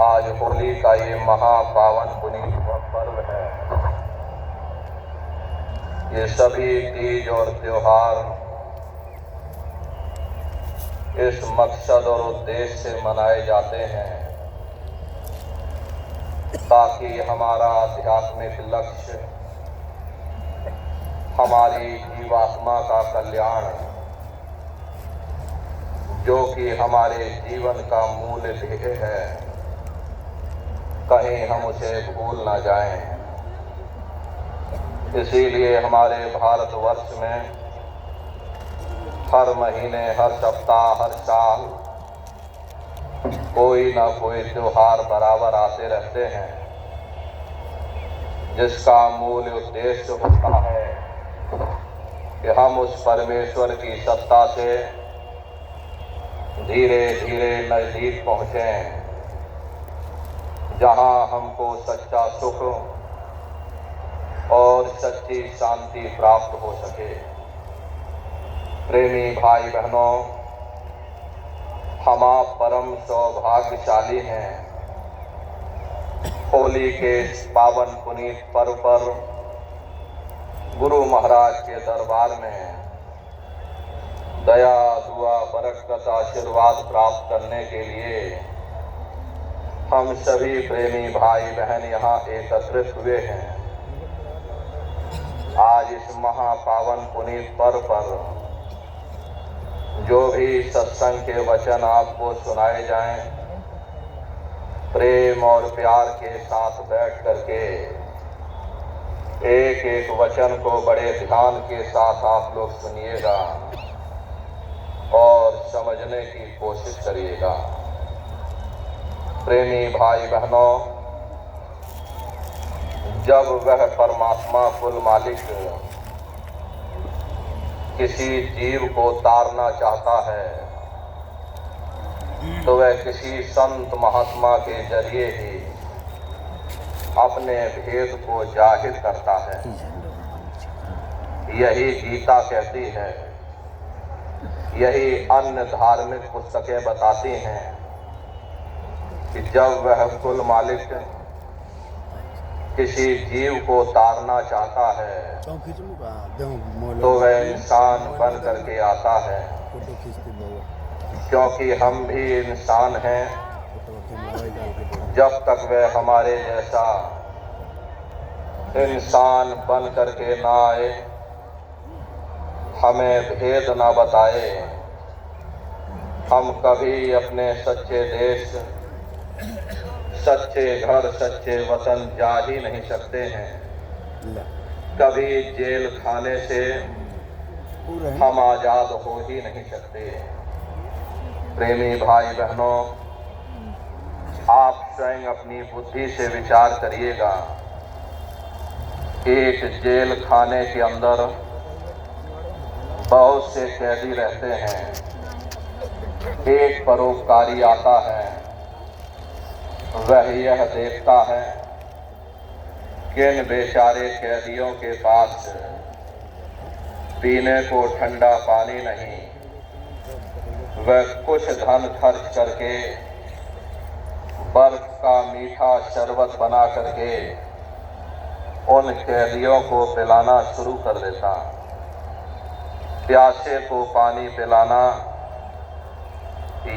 आज होली का ये महापावन पुनीत पर्व है। ये सभी तीज और त्योहार इस मकसद और उद्देश्य से मनाए जाते हैं ताकि हमारा आध्यात्मिक लक्ष्य, हमारी जीवात्मा का कल्याण, जो कि हमारे जीवन का मूल ध्येय है, कहीं हम उसे भूल ना जाएं। इसीलिए हमारे भारतवर्ष में हर महीने, हर सप्ताह, हर साल कोई ना कोई त्योहार बराबर आते रहते हैं, जिसका मूल उद्देश्य होता है कि हम उस परमेश्वर की सत्ता से धीरे धीरे नजदीक पहुंचें, जहां हमको सच्चा सुख और सच्ची शांति प्राप्त हो सके। प्रेमी भाई बहनों, हम आप परम सौभाग्यशाली हैं। होली के इस पावन पुनीत पर्व पर गुरु महाराज के दरबार में दया, दुआ, बरकत, आशीर्वाद प्राप्त करने के लिए हम सभी प्रेमी भाई बहन यहाँ एकत्रित हुए हैं। आज इस महापावन पुनीत पर्व पर जो भी सत्संग के वचन आपको सुनाए जाएं, प्रेम और प्यार के साथ बैठ करके एक एक वचन को बड़े ध्यान के साथ आप लोग सुनिएगा और समझने की कोशिश करिएगा। प्रेमी भाई बहनों, जब वह परमात्मा कुल मालिक किसी जीव को तारना चाहता है तो वह किसी संत महात्मा के जरिए ही अपने भेद को जाहिर करता है। यही गीता कहती है, यही अन्य धार्मिक पुस्तकें बताती हैं कि जब वह कुल मालिक किसी जीव को तारना चाहता है तो वह इंसान बन करके आता है, क्योंकि हम भी इंसान हैं। जब तक वह हमारे जैसा इंसान बन करके ना आए, हमें भेद ना बताए, हम कभी अपने सच्चे देश, सच्चे घर, सच्चे वतन जा ही नहीं सकते हैं। कभी जेल खाने से हम आजाद हो ही नहीं सकते। प्रेमी भाई बहनों, आप स्वयं अपनी बुद्धि से विचार करिएगा। एक जेल खाने के अंदर बहुत से कैदी रहते हैं। एक परोपकारी आता है, वह यह देखता है कि इन बेचारे कैदियों के पास पीने को ठंडा पानी नहीं। वह कुछ धन खर्च करके बर्फ का मीठा शरबत बना करके उन कैदियों को पिलाना शुरू कर देता। प्यासे को पानी पिलाना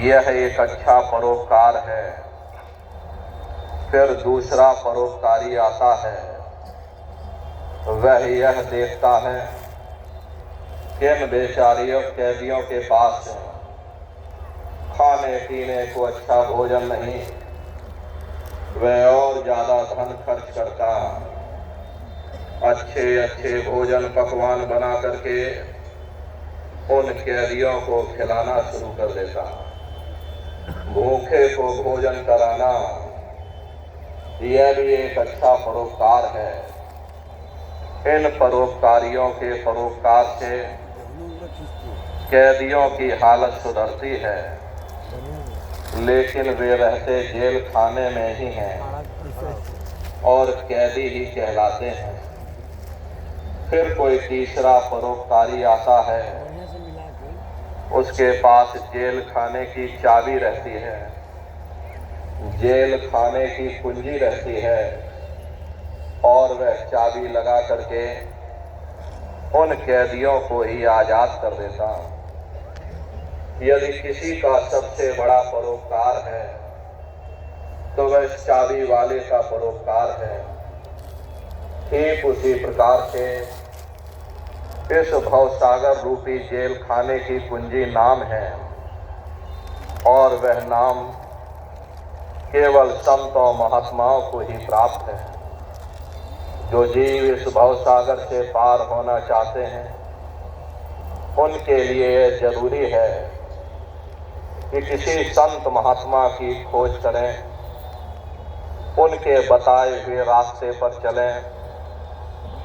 यह एक अच्छा परोपकार है। फिर दूसरा परोपकारी आता है, वह यह देखता है कि इन बेचारियों कैदियों के पास खाने पीने को अच्छा भोजन नहीं। वह और ज्यादा धन खर्च करता, अच्छे अच्छे भोजन पकवान बना करके उन कैदियों को खिलाना शुरू कर देता। भूखे को भोजन कराना यह भी एक अच्छा परोपकार है। इन परोपकारियों के परोपकार से कैदियों की हालत सुधरती है, लेकिन वे रहते जेल खाने में ही हैं और कैदी ही कहलाते हैं। फिर कोई तीसरा परोपकारी आता है, उसके पास जेल खाने की चाबी रहती है, जेल खाने की कुंजी रहती है और वह चाबी लगा करके उन कैदियों को ही आजाद कर देता। यदि किसी का सबसे बड़ा परोपकार है तो वह इस चाबी वाले का परोपकार है। ठीक उसी प्रकार से इस भवसागर रूपी जेल खाने की कुंजी नाम है और वह नाम केवल संतों महात्माओं को ही प्राप्त है। जो जीव इस भवसागर से पार होना चाहते हैं उनके लिए यह जरूरी है कि किसी संत महात्मा की खोज करें, उनके बताए हुए रास्ते पर चलें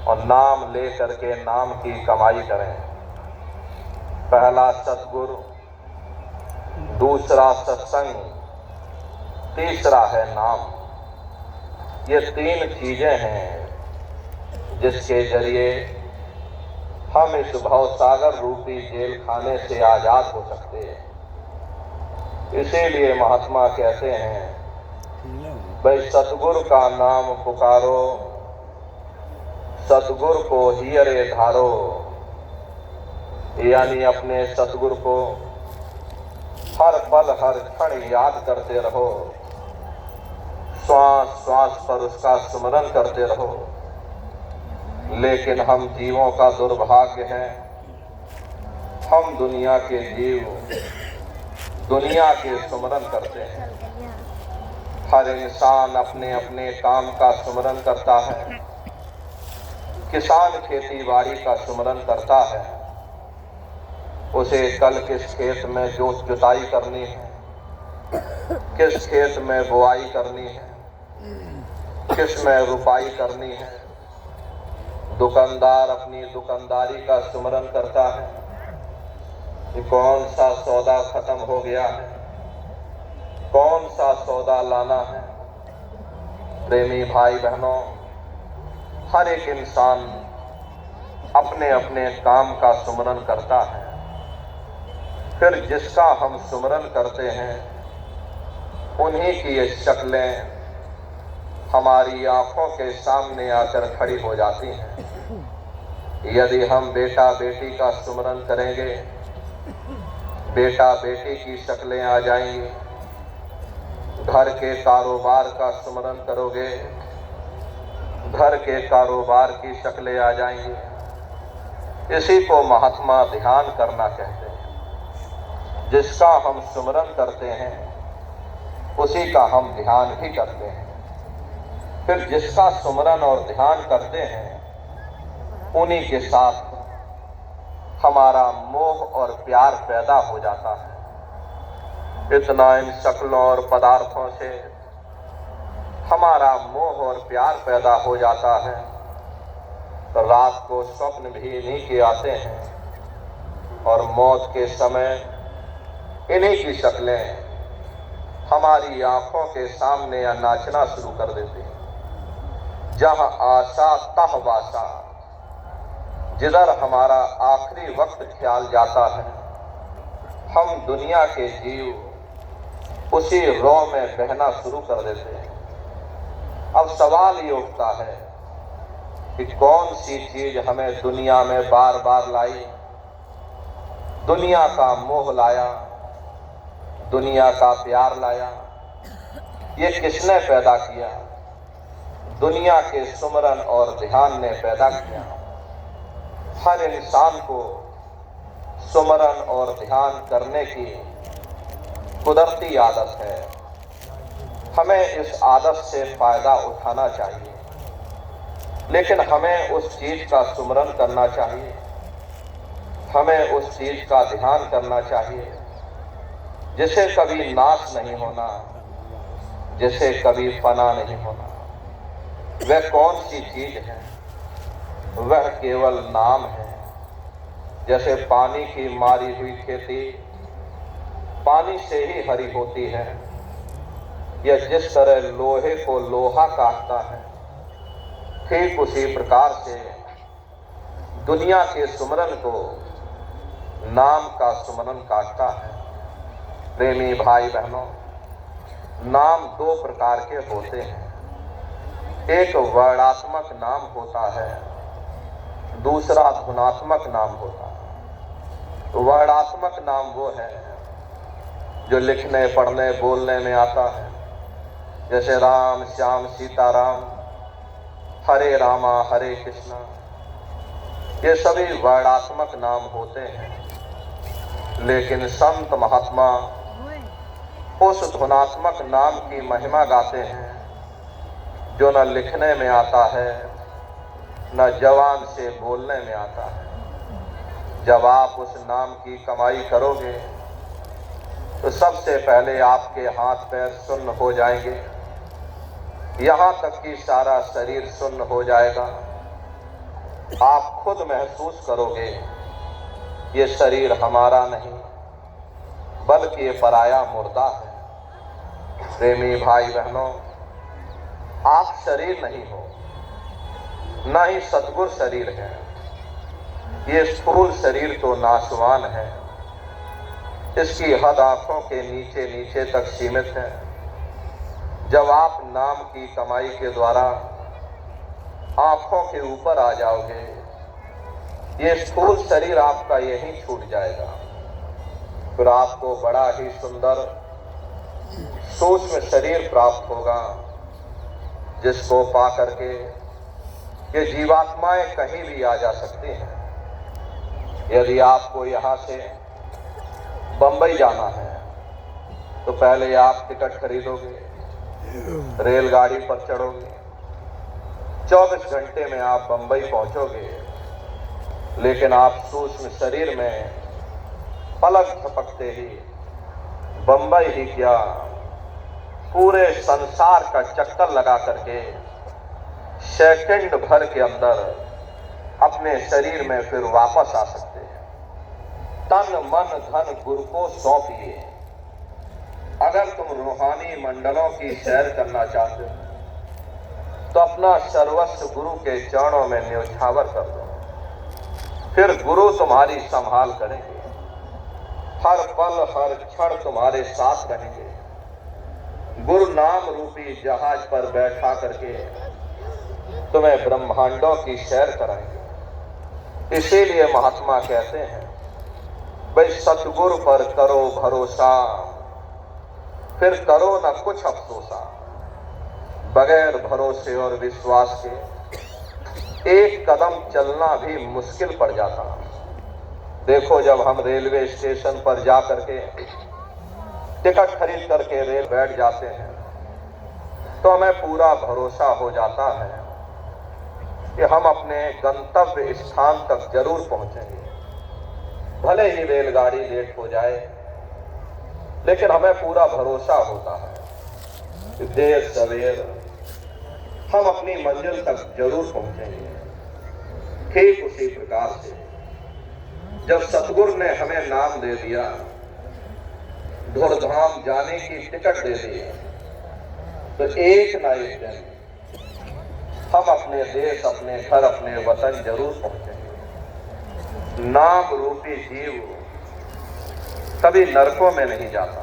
और नाम ले करके नाम की कमाई करें। पहला सतगुरु, दूसरा सत्संग, तीसरा है नाम। ये तीन चीजें हैं जिसके जरिए हम इस भवसागर रूपी जेल खाने से आजाद हो सकते हैं। इसीलिए महात्मा कहते हैं, भाई सतगुरु का नाम पुकारो, सतगुरु को हियरे धारो। यानी अपने सतगुरु को हर पल हर क्षण याद करते रहो, श्वास श्वास पर उसका स्मरण करते रहो। लेकिन हम जीवों का दुर्भाग्य है, हम दुनिया के जीव दुनिया के स्मरण करते हैं। हर इंसान अपने अपने काम का स्मरण करता है। किसान खेती बाड़ी का स्मरण करता है, उसे कल किस खेत में जुताई करनी है, किस खेत में बुआई करनी है, किस में रुपाई करनी है। दुकानदार अपनी दुकानदारी का स्मरण करता है कि कौन सा सौदा खत्म हो गया है, कौन सा सौदा लाना है। प्रेमी भाई बहनों, हर एक इंसान अपने अपने काम का सुमरन करता है। फिर जिसका हम सुमरन करते हैं उन्हीं की ये शक्लें हमारी आंखों के सामने आकर खड़ी हो जाती हैं। यदि हम बेटा बेटी का सुमरन करेंगे, बेटा बेटी की शक्लें आ जाएंगी। घर के कारोबार का सुमरन करोगे, घर के कारोबार की शक्लें आ जाएंगी। इसी को महात्मा ध्यान करना कहते हैं। जिसका हम सुमरन करते हैं उसी का हम ध्यान भी करते हैं। फिर जिसका सुमरन और ध्यान करते हैं उन्हीं के साथ हमारा मोह और प्यार पैदा हो जाता है। इतना इन शक्लों और पदार्थों से हमारा मोह और प्यार पैदा हो जाता है तो रात को स्वप्न भी इन्हीं के आते हैं और मौत के समय इन्हीं की शक्लें हमारी आंखों के सामने या नाचना शुरू कर देती हैं। जहां आशा तह वासा, जिधर हमारा आखिरी वक्त ख्याल जाता है, हम दुनिया के जीव उसी रो में बहना शुरू कर देते हैं। अब सवाल ये उठता है कि कौन सी चीज हमें दुनिया में बार बार लाई। दुनिया का मोह लाया, दुनिया का प्यार लाया। ये किसने पैदा किया? दुनिया के सुमरन और ध्यान ने पैदा किया। हर इंसान को सुमरन और ध्यान करने की कुदरती आदत है। हमें इस आदत से फायदा उठाना चाहिए, लेकिन हमें उस चीज का सुमरन करना चाहिए, हमें उस चीज का ध्यान करना चाहिए जिसे कभी नाश नहीं होना, जिसे कभी फना नहीं होना। वह कौन सी चीज है? वह केवल नाम है। जैसे पानी की मारी हुई खेती पानी से ही हरी होती है, या जिस तरह लोहे को लोहा काटता है, ठीक उसी प्रकार से दुनिया के सुमरन को नाम का सुमरन काटता है। प्रेमी भाई बहनों, नाम दो प्रकार के होते हैं। एक वर्णात्मक नाम होता है, दूसरा धुनात्मक नाम होता है। वर्णात्मक नाम वो है जो लिखने, पढ़ने, बोलने में आता है, जैसे राम, श्याम, सीताराम, हरे रामा, हरे कृष्णा, ये सभी वर्णात्मक नाम होते हैं। लेकिन संत महात्मा उस धुनात्मक नाम की महिमा गाते हैं जो न लिखने में आता है, न जवान से बोलने में आता है। जब आप उस नाम की कमाई करोगे तो सबसे पहले आपके हाथ पैर सुन्न हो जाएंगे, यहाँ तक कि सारा शरीर सुन्न हो जाएगा। आप खुद महसूस करोगे ये शरीर हमारा नहीं बल्कि ये पराया मुर्दा है। प्रेमी भाई बहनों, आप शरीर नहीं हो, न ही सद्गुर शरीर है। ये स्थूल शरीर तो नाशवान है, इसकी हद आंखों के नीचे नीचे तक सीमित है। जब आप नाम की कमाई के द्वारा आंखों के ऊपर आ जाओगे, ये स्थूल शरीर आपका यहीं छूट जाएगा। फिर आपको बड़ा ही सुंदर सूक्ष्म शरीर प्राप्त होगा, जिसको पा करके ये जीवात्माएं कहीं भी आ जा सकती हैं। यदि आपको यहाँ से बंबई जाना है तो पहले आप टिकट खरीदोगे, रेलगाड़ी पर चढ़ोगे, 24 घंटे में आप बंबई पहुंचोगे। लेकिन आप सूक्ष्म शरीर में पलक झपकते ही बंबई ही क्या, पूरे संसार का चक्कर लगा करके सेकंड भर के अंदर अपने शरीर में फिर वापस आ सकते हैं। तन मन धन गुरु को सौंपिए। अगर तुम रूहानी मंडलों की सैर करना चाहते हो तो अपना सर्वस्व गुरु के चरणों में न्योछावर कर दो, फिर गुरु तुम्हारी संभाल करेंगे। हर पल हर क्षण तुम्हारे साथ रहेंगे। गुरु नाम रूपी जहाज पर बैठा करके तुम्हें ब्रह्मांडों की सैर कराएंगे। इसीलिए महात्मा कहते हैं, भाई सतगुरु पर करो भरोसा, फिर करो न कुछ अफसोसा। बगैर भरोसे और विश्वास के एक कदम चलना भी मुश्किल पड़ जाता। देखो, जब हम रेलवे स्टेशन पर जा करके टिकट खरीद करके रेल बैठ जाते हैं तो हमें पूरा भरोसा हो जाता है कि हम अपने गंतव्य स्थान तक जरूर पहुंचेंगे। भले ही रेलगाड़ी लेट हो जाए, लेकिन हमें पूरा भरोसा होता है कि देर सवेर हम अपनी मंजिल तक जरूर पहुंचेंगे। ठीक उसी प्रकार से जब सतगुरु ने हमें नाम दे दिया, धुरधाम जाने की टिकट दे दी, तो एक ना एक दिन हम अपने देश, अपने घर, अपने वतन जरूर पहुंचेंगे। नाम रूपी जीव कभी नरकों में नहीं जाता,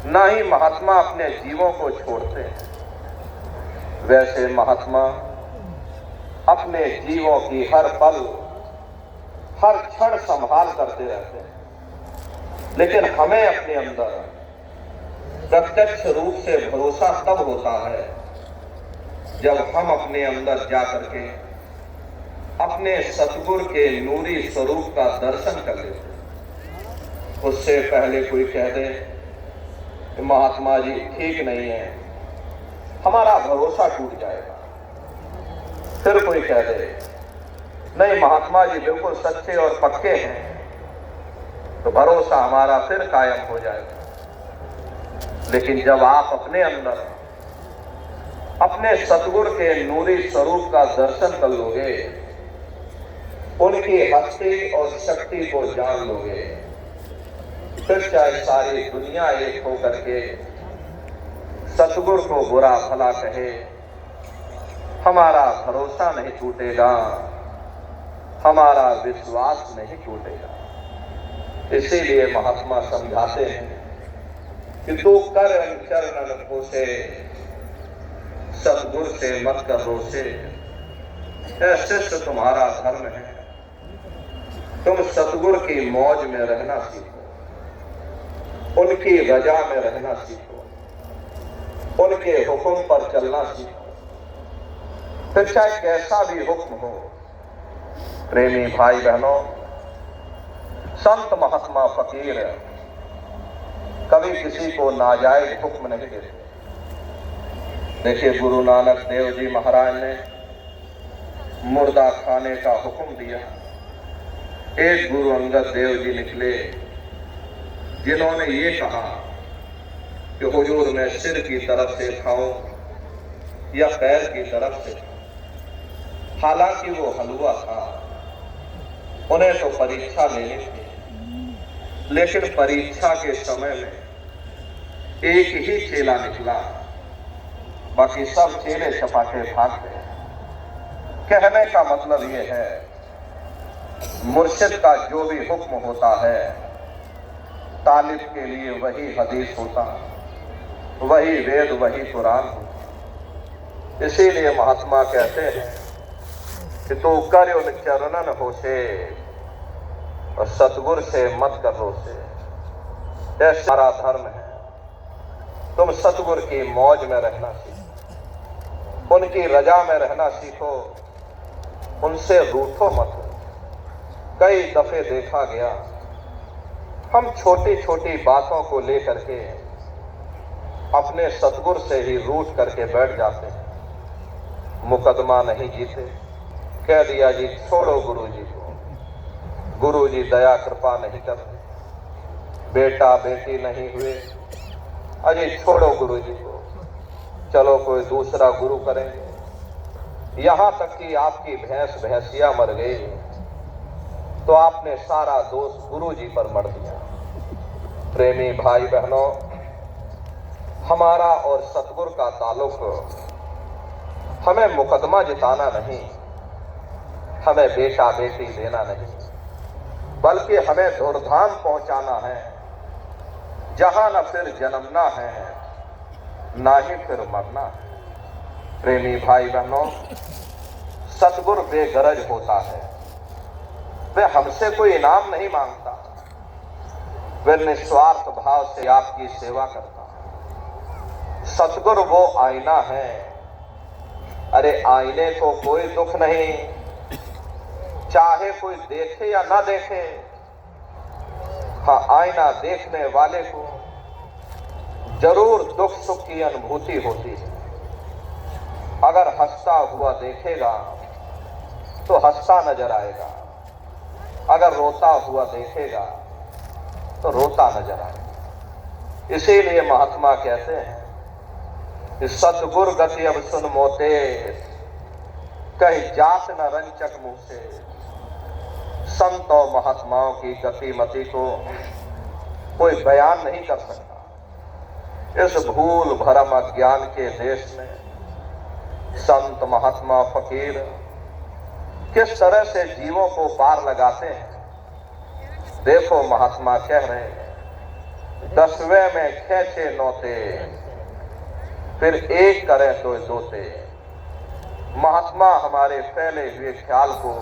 ना ही महात्मा अपने जीवों को छोड़ते हैं। वैसे महात्मा अपने जीवों की हर पल हर क्षण संभाल करते रहते हैं। लेकिन हमें अपने अंदर प्रत्यक्ष रूप से भरोसा तब होता है जब हम अपने अंदर जा करके अपने सतगुरु के नूरी स्वरूप का दर्शन कर लेते। उससे पहले कोई कह दे कि महात्मा जी ठीक नहीं है, हमारा भरोसा टूट जाएगा। फिर कोई कह दे नहीं महात्मा जी बिल्कुल सच्चे और पक्के हैं, तो भरोसा हमारा फिर कायम हो जाएगा। लेकिन जब आप अपने अंदर अपने सतगुरु के नूरी स्वरूप का दर्शन कर लोगे, उनकी हस्ती और शक्ति को जान लोगे, फिर चाहे सारी दुनिया एक होकर के सतगुरु को बुरा भला कहे, हमारा भरोसा नहीं टूटेगा, हमारा विश्वास नहीं टूटेगा। इसीलिए महात्मा समझाते हैं कि तू कर चरणन पोसे, सतगुर से मत कर रोसे। शिष्य तुम्हारा धर्म है, तुम सतगुर की मौज में रहना सीखो, उनकी रजा में रहना सीखो, उनके हुक्म पर चलना सीखो, फिर चाहे कैसा भी हुक्म हो। प्रेमी भाई बहनों, संत महात्मा फकीर कभी किसी को नाजायज हुक्म नहीं देते। देखिए, गुरु नानक देव जी महाराज ने मुर्दा खाने का हुक्म दिया। एक गुरु अंगद देव जी निकले जिन्होंने ये कहा कि हुजूर मैं सिर की तरफ से खाऊं या पैर की तरफ से खाऊं। हालांकि वो हलवा था, उन्हें तो परीक्षा लेनी थी, लेकिन परीक्षा के समय में एक ही चेला निकला, बाकी सब चेले चपाटे भाग गए। कहने का मतलब ये है, मुर्शिद का जो भी हुक्म होता है, तालिब के लिए वही हदीस होता, वही वेद, वही कुरान होता। इसीलिए महात्मा कहते हैं कि तू कर उन चरणन होसे और सतगुर से मत कर रोसे। यह सारा धर्म है। तुम सतगुर की मौज में रहना सीखो, उनकी रजा में रहना सीखो, उनसे रूठो मत। कई दफे देखा गया, हम छोटी छोटी बातों को लेकर के अपने सतगुर से ही रूठ करके बैठ जाते हैं। मुकदमा नहीं जीते, कह दिया जी छोड़ो गुरु जी को, गुरु जी दया कृपा नहीं करते, बेटा बेटी नहीं हुए, अजी छोड़ो गुरु जी को, चलो कोई दूसरा गुरु करेंगे। यहां तक कि आपकी भैंस भैंसिया मर गई तो आपने सारा दोष गुरु जी पर मर दिया। प्रेमी भाई बहनों, हमारा और सतगुर का ताल्लुक हमें मुकदमा जिताना नहीं, हमें बेटा बेटी देना नहीं, बल्कि हमें धूर्धाम पहुंचाना है, जहां न फिर जन्मना है ना ही फिर मरना है। प्रेमी भाई बहनों, सतगुर बेगरज होता है, वे हमसे कोई इनाम नहीं मांगता, वे निस्वार्थ भाव से आपकी सेवा करता है। सतगुर वो आईना है, अरे आईने को कोई दुख नहीं, चाहे कोई देखे या ना देखे। हाँ, आईना देखने वाले को जरूर दुख सुख की अनुभूति होती है। अगर हंसता हुआ देखेगा तो हंसता नजर आएगा, अगर रोता हुआ देखेगा तो रोता नजर आएगा। इसीलिए महात्मा कहते हैं कि सतगुर गति अब सुन मोते, कहीं जात न रंचक मुंह से। संत और महात्माओं की गति मति को कोई बयान नहीं कर सकता। इस भूल भरम अज्ञान के देश में संत महात्मा फकीर किस तरह से जीवों को पार लगाते हैं। देखो, महात्मा कह रहे हैं, 10वें में खेचे नौते, फिर एक करे तो दोते। महात्मा हमारे फैले हुए ख्याल को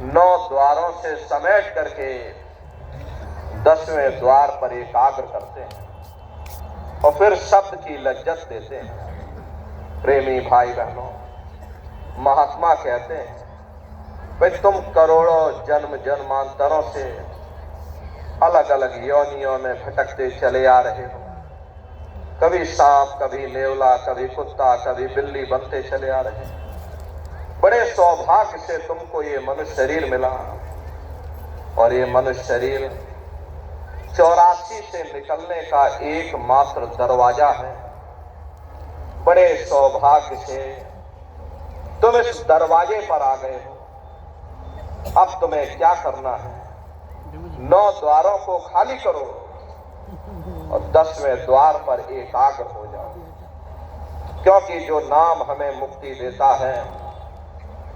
9 द्वारों से समेट करके 10वें द्वार पर एकाग्र करते हैं और फिर शब्द की लज्जत देते हैं। प्रेमी भाई बहनों, महात्मा कहते हैं, भाई तुम करोड़ों जन्म जन्मांतरों से अलग अलग योनियों में भटकते चले आ रहे हो। कभी सांप, कभी नेवला, कभी कुत्ता, कभी बिल्ली बनते चले आ रहे हो। बड़े सौभाग्य से तुमको ये मनुष्य शरीर मिला और ये मनुष्य शरीर 84 से निकलने का एकमात्र दरवाजा है। बड़े सौभाग्य से तुम इस दरवाजे पर आ गए हो। अब तुम्हें क्या करना है? 9 द्वारों को खाली करो और 10वें द्वार पर एकाग्र हो जाओ, क्योंकि जो नाम हमें मुक्ति देता है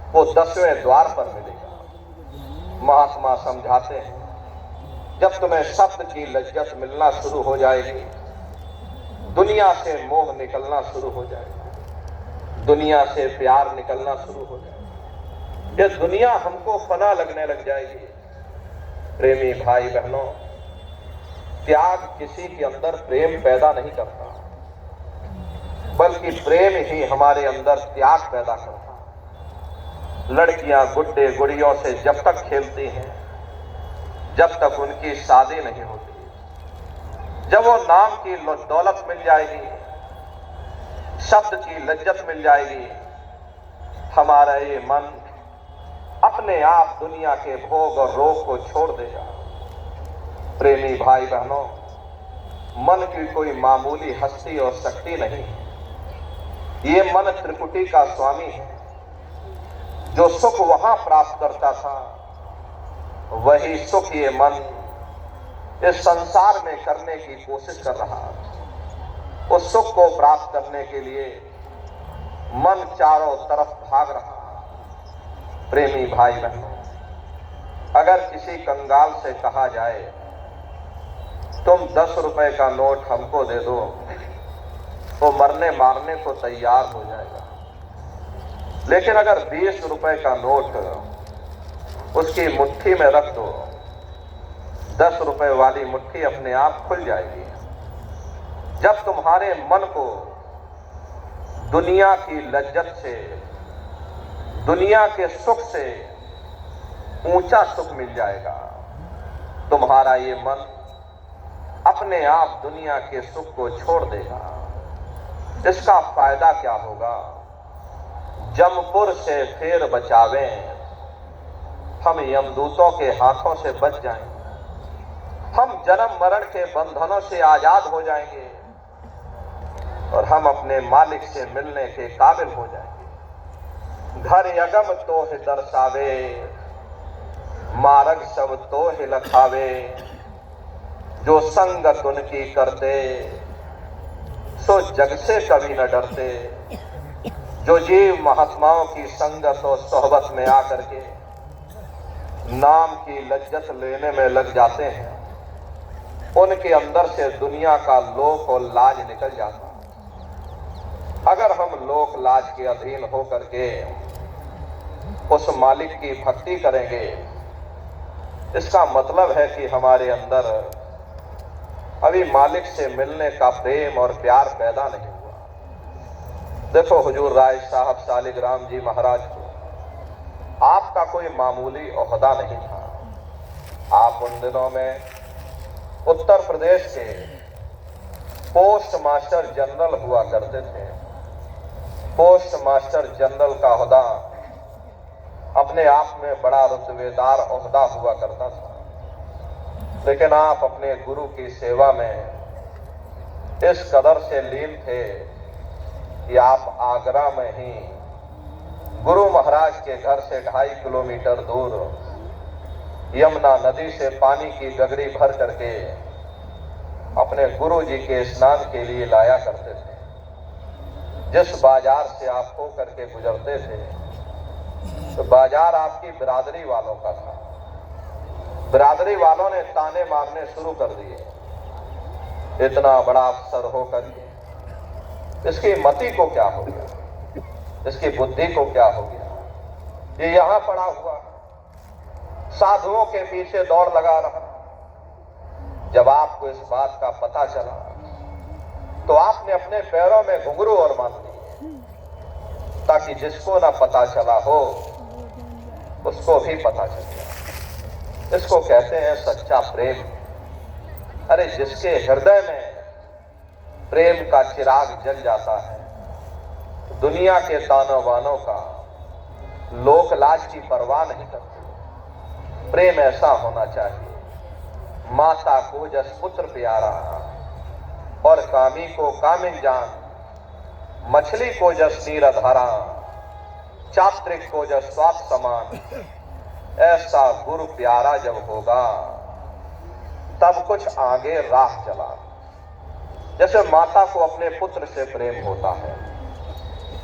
वो 10वें द्वार पर मिलेगा। महात्मा समझाते हैं जब तुम्हें शब्द की लज्जत मिलना शुरू हो जाएगी, दुनिया से मोह निकलना शुरू हो जाएगा, दुनिया से प्यार निकलना शुरू हो जाएगा, ये दुनिया हमको फना लगने लग जाएगी। प्रेमी भाई बहनों, त्याग किसी के अंदर प्रेम पैदा नहीं करता, बल्कि प्रेम ही हमारे अंदर त्याग पैदा करता। लड़कियां गुड्डे गुड़ियों से जब तक खेलती हैं, जब तक उनकी शादी नहीं होती, जब वो नाम की दौलत मिल जाएगी, शब्द की लज्जत मिल जाएगी, हमारा ये मन अपने आप दुनिया के भोग और रोग को छोड़ देगा। प्रेमी भाई बहनों, मन की कोई मामूली हस्ती और शक्ति नहीं है, ये मन त्रिपुटी का स्वामी है। जो सुख वहां प्राप्त करता था, वही सुख ये मन इस संसार में करने की कोशिश कर रहा है। उस सुख को प्राप्त करने के लिए मन चारों तरफ भाग रहा है। प्रेमी भाई बहनों, अगर किसी कंगाल से कहा जाए तुम 10 रुपए का नोट हमको दे दो, वो मरने मारने को तैयार हो जाएगा। लेकिन अगर 20 रुपए का नोट उसकी मुट्ठी में रख दो, 10 रुपए वाली मुट्ठी अपने आप खुल जाएगी। जब तुम्हारे मन को दुनिया की लज्जत से, दुनिया के सुख से ऊंचा सुख मिल जाएगा, तुम्हारा ये मन अपने आप दुनिया के सुख को छोड़ देगा। इसका फायदा क्या होगा? जमपुर से फेर बचावें, हम यमदूतों के हाथों से बच जाएंगे, हम जन्म मरण के बंधनों से आजाद हो जाएंगे और हम अपने मालिक से मिलने के काबिल हो जाएंगे। घर यगम तो है दर्शावे, मार्ग सब तो है लखावे, जो संगत उनकी करते सो जग से कभी न डरते। जो जीव महात्माओं की संगत और सोहबत में आकर के नाम की लज्जत लेने में लग जाते हैं, उनके अंदर से दुनिया का लोक और लाज निकल जाता है। अगर हम लोक लाज के अधीन होकर के उस मालिक की भक्ति करेंगे, इसका मतलब है कि हमारे अंदर अभी मालिक से मिलने का प्रेम और प्यार पैदा नहीं हुआ। देखो हुजूर राय साहब शालिग्राम जी महाराज को आपका कोई मामूली ओहदा नहीं था। आप उन दिनों में उत्तर प्रदेश के पोस्ट मास्टर जनरल हुआ करते थे। पोस्ट मास्टर जनरल का ओहदा अपने आप में बड़ा रुतबेदार ओहदा हुआ करता था, लेकिन आप अपने गुरु की सेवा में इस कदर से लीन थे कि आप आगरा में ही गुरु महाराज के घर से 2.5 किलोमीटर दूर यमुना नदी से पानी की गगरी भर करके अपने गुरु जी के स्नान के लिए लाया करते थे। जिस बाजार से आप होकर के गुजरते थे, तो बाजार आपकी बिरादरी वालों का था। बिरादरी वालों ने ताने मारने शुरू कर दिए, इतना बड़ा अफसर होकर के इसकी मति को क्या हो गया, इसकी बुद्धि को क्या हो गया, ये यहां पड़ा हुआ साधुओं के पीछे दौड़ लगा रहा। जब आपको इस बात का पता चला तो आपने अपने पैरों में घुंघरू और बांध दिए, ताकि जिसको ना पता चला हो उसको भी पता चल जाए। इसको कहते हैं सच्चा प्रेम। अरे जिसके हृदय में प्रेम का चिराग जल जाता है, दुनिया के तानों बानों का, लोक लाज की परवाह नहीं करते। प्रेम ऐसा होना चाहिए, माता को जस पुत्र प्यारा और कामी को कामिन जान, मछली को जस नीर धारा, चात्रिक को जस स्वाद समान। ऐसा गुरु प्यारा जब होगा तब कुछ आगे राह चला। जैसे माता को अपने पुत्र से प्रेम होता है,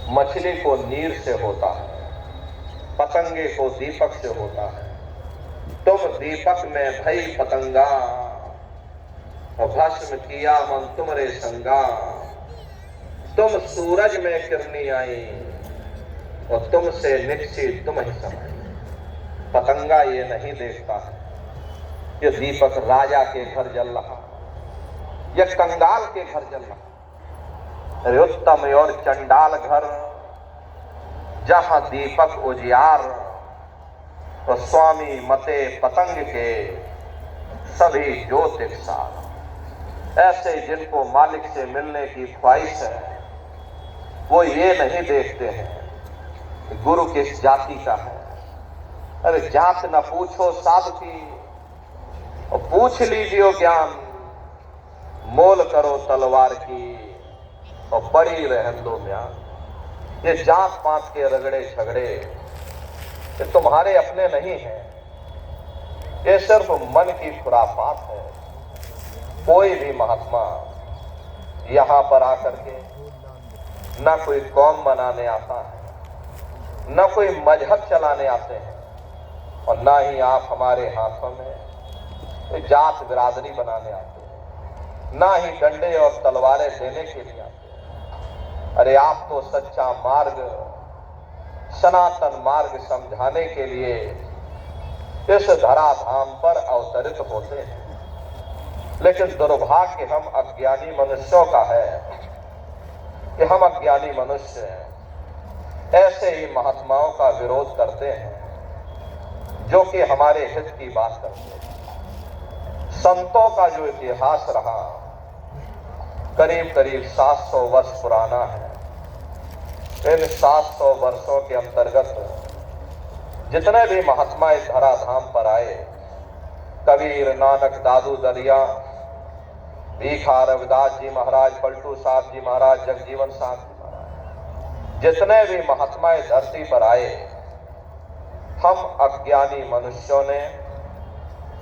मछली को नीर से होता है, पतंगे को दीपक से होता है, तो तुम दीपक में भई पतंगा, और भस्म किया मन तुमरे संगा। तुम सूरज में किरनी आई, और तुमसे निकसी तुम ही समाई। पतंगा ये नहीं देखता है ये दीपक राजा के घर जल रहा, यह कंगाल के घर जल रहा। अरे उत्तम और चंडाल घर, जहां दीपक उजियार, तो स्वामी मते पतंग के सभी ज्योतिक सार। ऐसे जिनको मालिक से मिलने की ख्वाहिश है, वो ये नहीं देखते हैं गुरु किस जाति का है। अरे जात न पूछो साधकी, और पूछ लीजिए ज्ञान। मोल करो तलवार की, और पड़ी रहन दो म्यान। ये जात पात के रगड़े झगड़े ये तुम्हारे अपने नहीं हैं, ये सिर्फ मन की खुराफात है। कोई भी महात्मा यहां पर आकर के न कोई कौम बनाने आता है, न कोई मजहब चलाने आते हैं, और न ही आप हमारे हाथों में जात बिरादरी बनाने आते हैं, ना ही डंडे और तलवारें देने के लिए आते हैं। अरे आप तो सच्चा मार्ग, सनातन मार्ग समझाने के लिए इस धराधाम पर अवतरित होते हैं। लेकिन दुर्भाग्य हम अज्ञानी मनुष्यों का है कि हम अज्ञानी मनुष्य ऐसे ही महात्माओं का विरोध करते हैं जो कि हमारे हित की बात करते हैं। संतों का जो इतिहास रहा करीब करीब 700 वर्ष पुराना है। इन 700 वर्षों के अंतर्गत जितने भी महात्मा इस धराधाम पर आए, कबीर, नानक, दादू दरिया, भीखा, रविदास जी महाराज, पलटू साहब जी महाराज, जगजीवन साहब जी महाराज, जितने भी महात्मा इस धरती पर आए, हम अज्ञानी मनुष्यों ने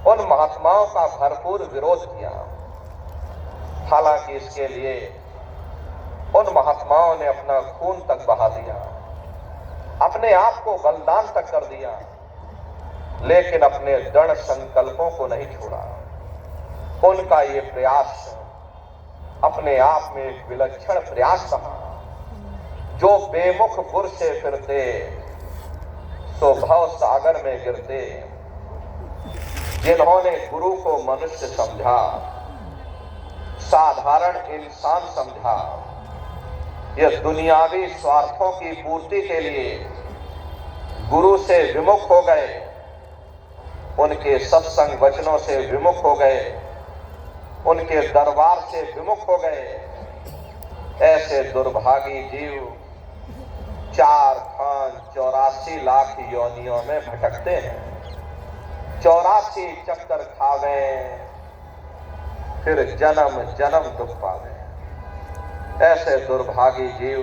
उन महात्माओं का भरपूर विरोध किया। हालांकि इसके लिए उन महात्माओं ने अपना खून तक बहा दिया, अपने आप को बलिदान तक कर दिया, लेकिन अपने दृढ़ संकल्पों को नहीं छोड़ा। उनका ये प्रयास अपने आप में एक विलक्षण प्रयास रहा। जो बेमुख पुर से फिरते, सो भव सागर में गिरते। जिन्होंने गुरु को मनुष्य समझा, साधारण इंसान समझा, यह दुनियावी स्वार्थों की पूर्ति के लिए गुरु से विमुख हो गए, उनके सत्संग वचनों से विमुख हो गए, उनके दरबार से विमुख हो गए, ऐसे दुर्भागी जीव 4,84 लाख योनियों में भटकते हैं। 84 चक्कर खा गए, फिर जन्म जन्म दुख पा गए। ऐसे दुर्भागी जीव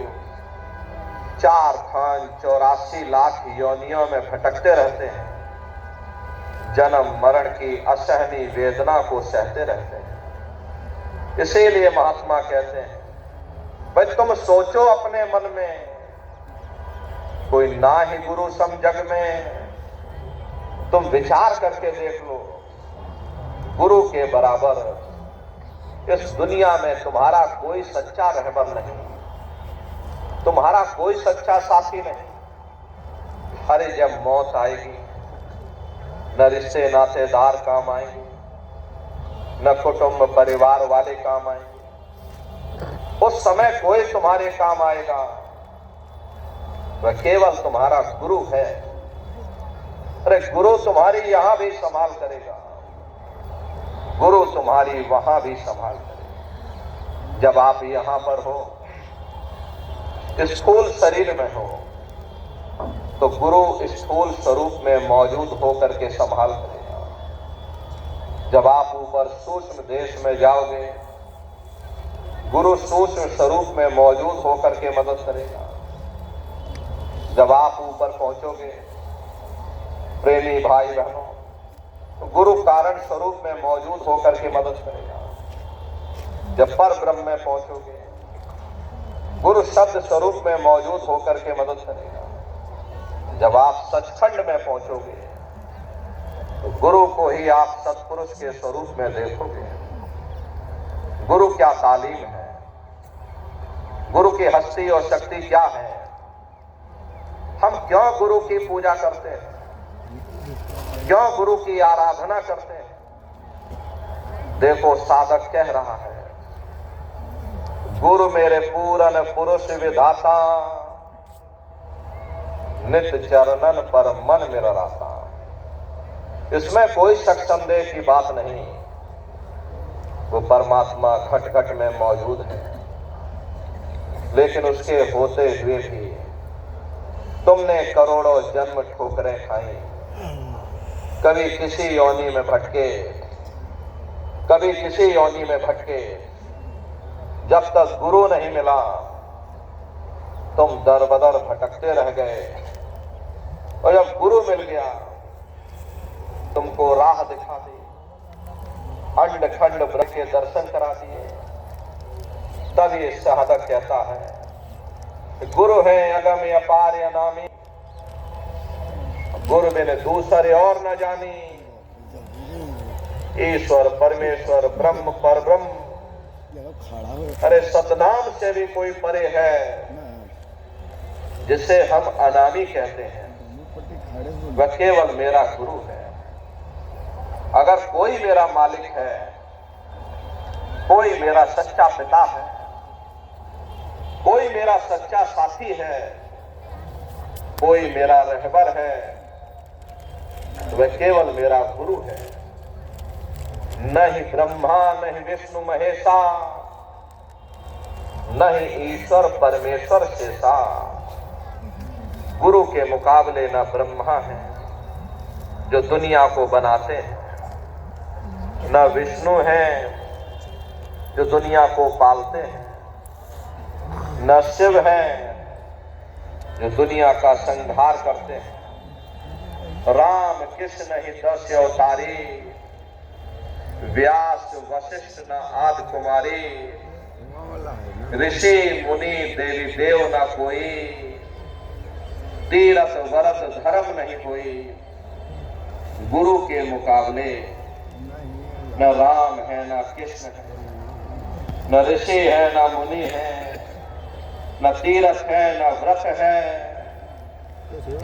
4,84 लाख योनियों में भटकते रहते हैं, जन्म मरण की असहनीय वेदना को सहते रहते हैं। इसीलिए महात्मा कहते हैं, भाई तुम सोचो अपने मन में, कोई ना ही गुरु सम जग में। तुम विचार करके देख लो, गुरु के बराबर इस दुनिया में तुम्हारा कोई सच्चा रहबर नहीं, तुम्हारा कोई सच्चा साथी नहीं। अरे जब मौत आएगी, न रिश्ते नातेदार काम आएंगे, न कुटुंब परिवार वाले काम आएंगे। उस समय कोई तुम्हारे काम आएगा, वह केवल तुम्हारा गुरु है। अरे गुरु तुम्हारी यहां भी संभाल करेगा, गुरु तुम्हारी वहां भी संभाल करेगा। जब आप यहां पर हो, स्थूल शरीर में हो, तो गुरु स्थूल स्वरूप में मौजूद होकर के संभाल करेगा। जब आप ऊपर सूक्ष्म देश में जाओगे, गुरु सूक्ष्म स्वरूप में मौजूद होकर के मदद करेगा। जब आप ऊपर पहुंचोगे प्रेमी भाई बहनों, तो गुरु कारण स्वरूप में मौजूद होकर के मदद करेगा। जब पर ब्रह्म में पहुंचोगे, गुरु शब्द स्वरूप में मौजूद होकर के मदद करेगा। जब आप सचखंड में पहुंचोगे, तो गुरु को ही आप सत्पुरुष के स्वरूप में देखोगे। गुरु क्या तालीम है, गुरु की हस्ती और शक्ति क्या है, हम क्यों गुरु की पूजा करते हैं, क्यों गुरु की आराधना करते हैं। देखो साधक कह रहा है, गुरु मेरे पूरन पुरुष विधाता, नित चरणन पर मन मेरा राता। इसमें कोई शक संदेह की बात नहीं, वो परमात्मा घट घट में मौजूद है। लेकिन उसके होते हुए भी तुमने करोड़ों जन्म ठोकरें खाई, कभी किसी योनि में भटके, कभी किसी योनि में भटके। जब तक गुरु नहीं मिला तुम दर बदर भटकते रह गए, और जब गुरु मिल गया तुमको राह दिखा दी, अंड खंड ब्रह्म के दर्शन करा दिए। तब ये साधक कहता है, गुरु है अगम अपार अनामी, गुरु बिन दूसरे और न जानी। ईश्वर परमेश्वर ब्रह्म पर ब्रह्म, अरे सतनाम से भी कोई परे है जिसे हम अनामी कहते हैं, वह केवल मेरा गुरु है। अगर कोई मेरा मालिक है, कोई मेरा सच्चा पिता है, कोई मेरा सच्चा साथी है, कोई मेरा रहबर है, तो वह केवल मेरा गुरु है। नहीं ब्रह्मा नहीं विष्णु महेशा, नहीं ईश्वर परमेश्वर शेषा। गुरु के मुकाबले न ब्रह्मा है जो दुनिया को बनाते हैं, न विष्णु हैं जो दुनिया को पालते हैं, न शिव हैं जो दुनिया का संहार करते हैं। राम कृष्ण ही 10 अवतारी, व्यास वशिष्ठ न आदि कुमारी। ऋषि मुनि देवी देव न कोई, तीरथ व्रत धर्म नहीं कोई। गुरु के मुकाबले न राम है न कृष्ण है, न ऋषि है न मुनि है, न तीरथ है न व्रत है।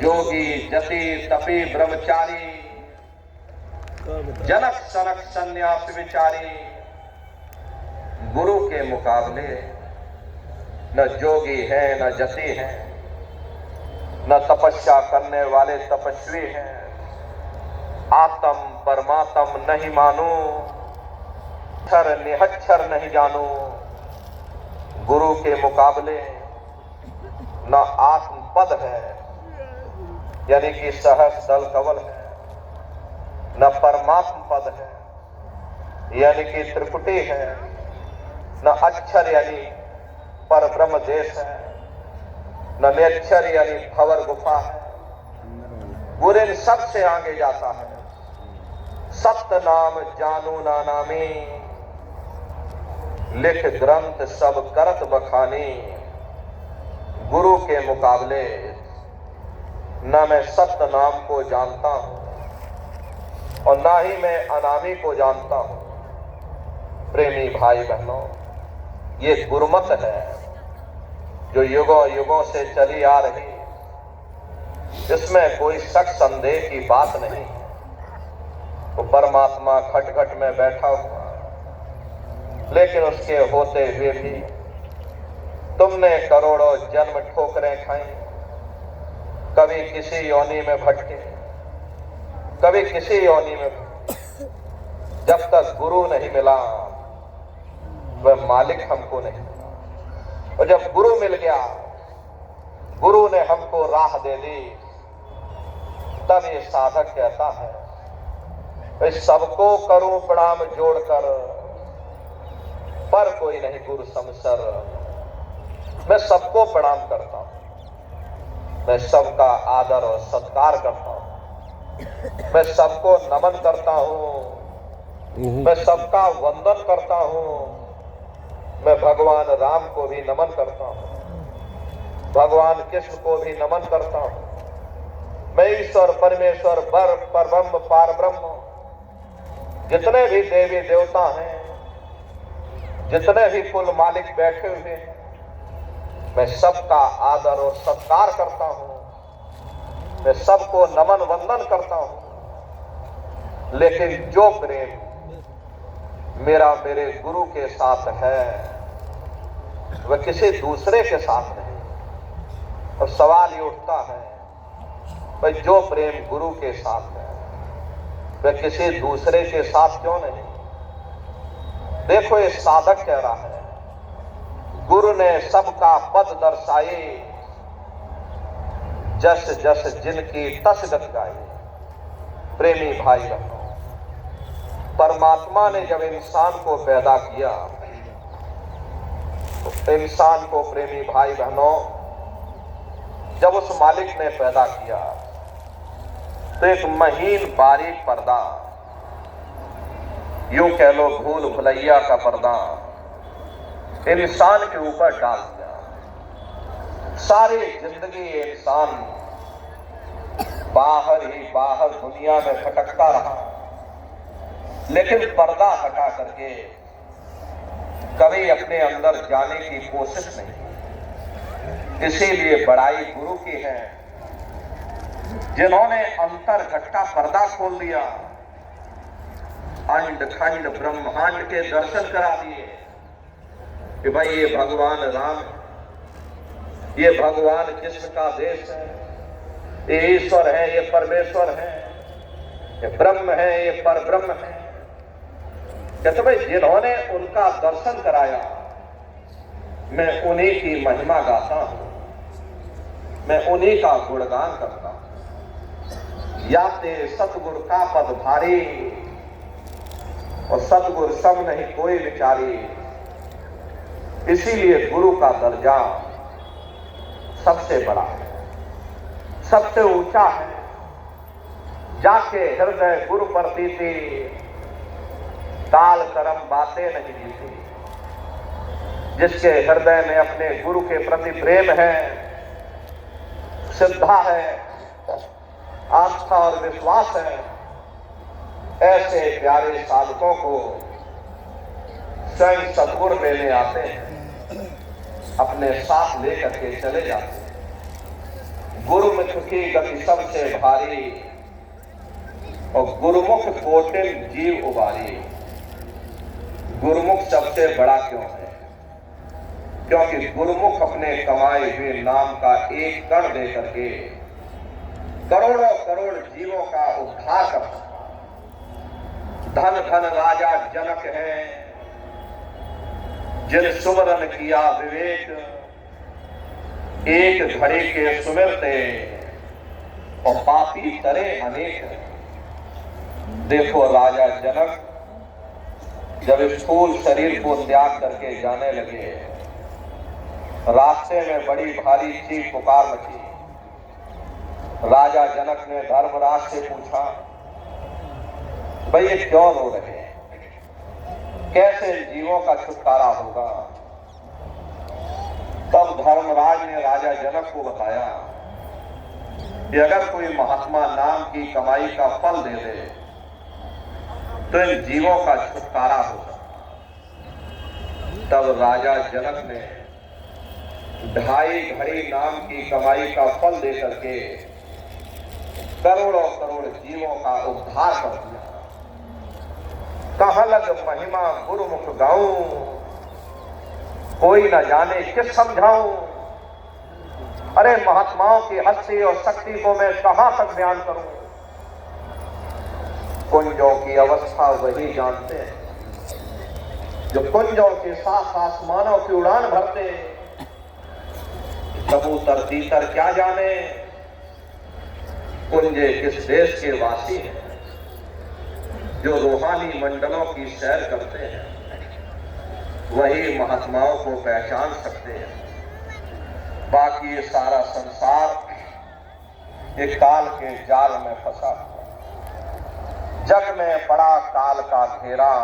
योगी जति तपी ब्रह्मचारी, जनक सनक सन्यास विचारी। गुरु के मुकाबले न जोगी है न जति है, न तपस्या करने वाले तपस्वी हैं। आत्म परमात्म नहीं मानो, अक्षर निहक्षर नहीं जानो। गुरु के मुकाबले न आत्म पद है, यानी कि सहस दल कवल है, न परमात्म पद है, यानी कि त्रिपुटी है, न अक्षर यानी पर ब्रह्म देश है, न निरक्षर यानी भंवर गुफा है। गुरु इन सब से आगे जाता है। सत्य नाम जानू ना नामी, लिख ग्रंथ सब करत बखानी। गुरु के मुकाबले न मैं सत्य नाम को जानता हूं और ना ही मैं अनामी को जानता हूं। प्रेमी भाई बहनों, ये गुरुमत है जो युगों युगों से चली आ रही, इसमें कोई शक संदेह की बात नहीं। तो परमात्मा घट घट में बैठा हुआ, लेकिन उसके होते हुए भी तुमने करोड़ों जन्म ठोकरें खाई, कभी किसी योनि में भटके, कभी किसी योनि में भटके। जब तक गुरु नहीं मिला वह मालिक हमको नहीं मिला, और जब गुरु मिल गया, गुरु ने हमको राह दे दी, तब ये साधक कहता है इस सबको करूं प्रणाम जोड़कर, पर कोई नहीं गुरु समसर। मैं सबको प्रणाम करता हूं, मैं सबका आदर और सत्कार करता हूं, मैं सबको नमन करता हूं, मैं सबका वंदन करता हूं। मैं भगवान राम को भी नमन करता हूं, भगवान कृष्ण को भी नमन करता हूं। मैं ईश्वर परमेश्वर परब्रह्म पार ब्रह्म जितने भी देवी देवता हैं, जितने भी कुल मालिक बैठे हुए हैं, मैं सबका आदर और सत्कार करता हूं, मैं सबको नमन वंदन करता हूं। लेकिन जो प्रेम मेरा मेरे गुरु के साथ है वह किसी दूसरे के साथ नहीं। और सवाल ये उठता है, भाई जो प्रेम गुरु के साथ है वह किसी दूसरे के साथ क्यों नहीं? देखो ये साधक कह रहा है, गुरु ने सबका पद दर्शाए, जस जस जिनकी तस गत गाई। प्रेमी भाई बहनों, परमात्मा ने जब इंसान को पैदा किया तो इंसान को, प्रेमी भाई बहनों, जब उस मालिक ने पैदा किया तो एक महीन बारीक पर्दा, यूं कह लो भूल भुलैया का पर्दा, इंसान के ऊपर डाल दिया। सारी जिंदगी इंसान बाहर ही बाहर दुनिया में भटकता रहा, लेकिन पर्दा हटा करके कभी अपने अंदर जाने की कोशिश नहीं। इसीलिए बड़ाई गुरु की है जिन्होंने अंतर घट्टा पर्दा खोल दिया, अंड खंड ब्रह्मांड के दर्शन करा दिए कि भाई ये भगवान राम है, ये भगवान कृष्ण का देश है, ये ईश्वर है, ये परमेश्वर है, ये ब्रह्म है, ये परब्रह्म है। कहते भाई जिन्होंने उनका दर्शन कराया मैं उन्हीं की महिमा गाता हूं, मैं उन्हीं का गुणगान करता हूं। या तेरे सतगुरु का पद भारी और सतगुरु सब नहीं कोई विचारी। इसीलिए गुरु का दर्जा सबसे बड़ा है, सबसे ऊंचा है। जाके हृदय गुरु पर दीती, काल कर्म बातें नहीं जीती। जिसके हृदय में अपने गुरु के प्रति प्रेम है, श्रद्धा है, आस्था और विश्वास है, ऐसे प्यारे साधकों को स्वयं सद्गुरु लेने आते हैं, अपने साथ लेकर के चले जाते हैं। गुरुमुख की गति सबसे भारी और गुरुमुख कोटिन जीव उबारी। गुरुमुख सबसे बड़ा क्यों है? क्योंकि गुरुमुख अपने कमाए हुए नाम का एक कण दे करके करोड़ों करोड़ जीवों का उद्धार करता। धन धन राजा जनक है जिन सुमरन किया विवेक, एक घड़ी के सुमिरते और पापी तरे अनेक। देखो राजा जनक जब स्थूल शरीर को त्याग करके जाने लगे, रास्ते में बड़ी भारी चीख पुकार मची। राजा जनक ने धर्मराज से पूछा, भाई ये क्यों रो रहे हैं, कैसे जीवों का छुटकारा होगा? तब धर्मराज ने राजा जनक को बताया कि अगर कोई महात्मा नाम की कमाई का फल दे दे तो इन जीवों का छुटकारा होगा। तब राजा जनक ने 2.5 घड़ी नाम की कमाई का फल दे करके करोड़ों करोड़ जीवों का उद्धार कर दिया। कहाँ लग महिमा गुरुमुख गाऊं, कोई न जाने किस समझाऊं। अरे महात्माओं की हस्ती और शक्ति को मैं कहां तक बयान करूं। कुंजों की अवस्था वही जानते हैं जो कुंजों के साथ आसमानों की उड़ान भरते। कबूतर तीतर क्या जाने कुंजे किस देश के वासी हैं। जो रूहानी मंडलों की सैर करते हैं वही महात्माओं को पहचान सकते हैं। बाकी ये सारा संसार एक काल के जाल में फंसा हुआ, जग में पड़ा काल का घेरा,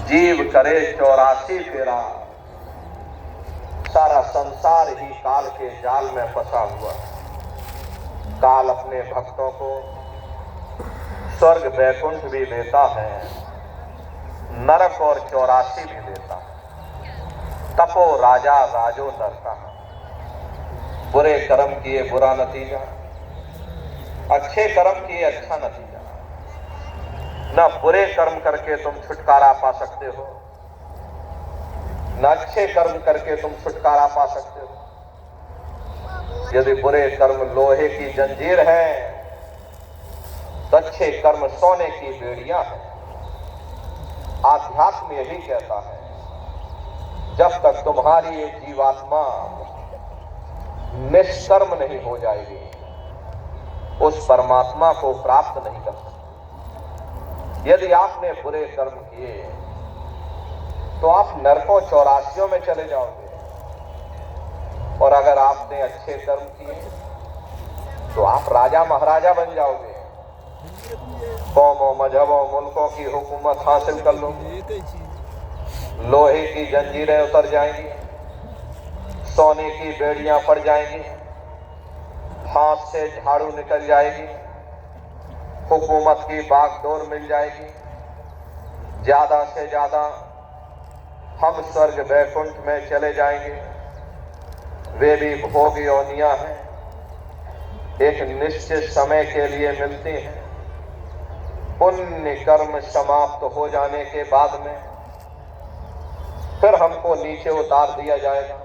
जीव करे 84 फेरा। सारा संसार ही काल के जाल में फंसा हुआ। काल अपने भक्तों को स्वर्ग वैकुंठ भी लेता है, नरक और 84 भी लेता है। तपो राजा राजो डरता है। बुरे कर्म किए बुरा नतीजा, अच्छे कर्म किए अच्छा नतीजा। न बुरे कर्म करके तुम छुटकारा पा सकते हो, न अच्छे कर्म करके तुम छुटकारा पा सकते हो। यदि बुरे कर्म लोहे की जंजीर है तो अच्छे कर्म सोने की बेड़ियां हैं। आध्यात्म यही कहता है, जब तक तुम्हारी ये जीवात्मा निष्कर्म नहीं हो जाएगी, उस परमात्मा को प्राप्त नहीं कर सकते। यदि आपने बुरे कर्म किए तो आप नरकों 84 में चले जाओगे, और अगर आपने अच्छे कर्म किए तो आप राजा महाराजा बन जाओगे। कौमों मजहबों मुल्कों की हुकूमत हासिल कर लोगे। लोहे की जंजीरें उतर जाएंगी, सोने की बेड़ियां पड़ जाएंगी, हाथ से झाड़ू निकल जाएगी, हुकूमत की बागडोर मिल जाएगी। ज्यादा से ज्यादा हम स्वर्ग वैकुंठ में चले जाएंगे। वे भी भोग योनियां हैं, एक निश्चित समय के लिए मिलती हैं। पुण्य कर्म समाप्त हो जाने के बाद में फिर हमको नीचे उतार दिया जाएगा।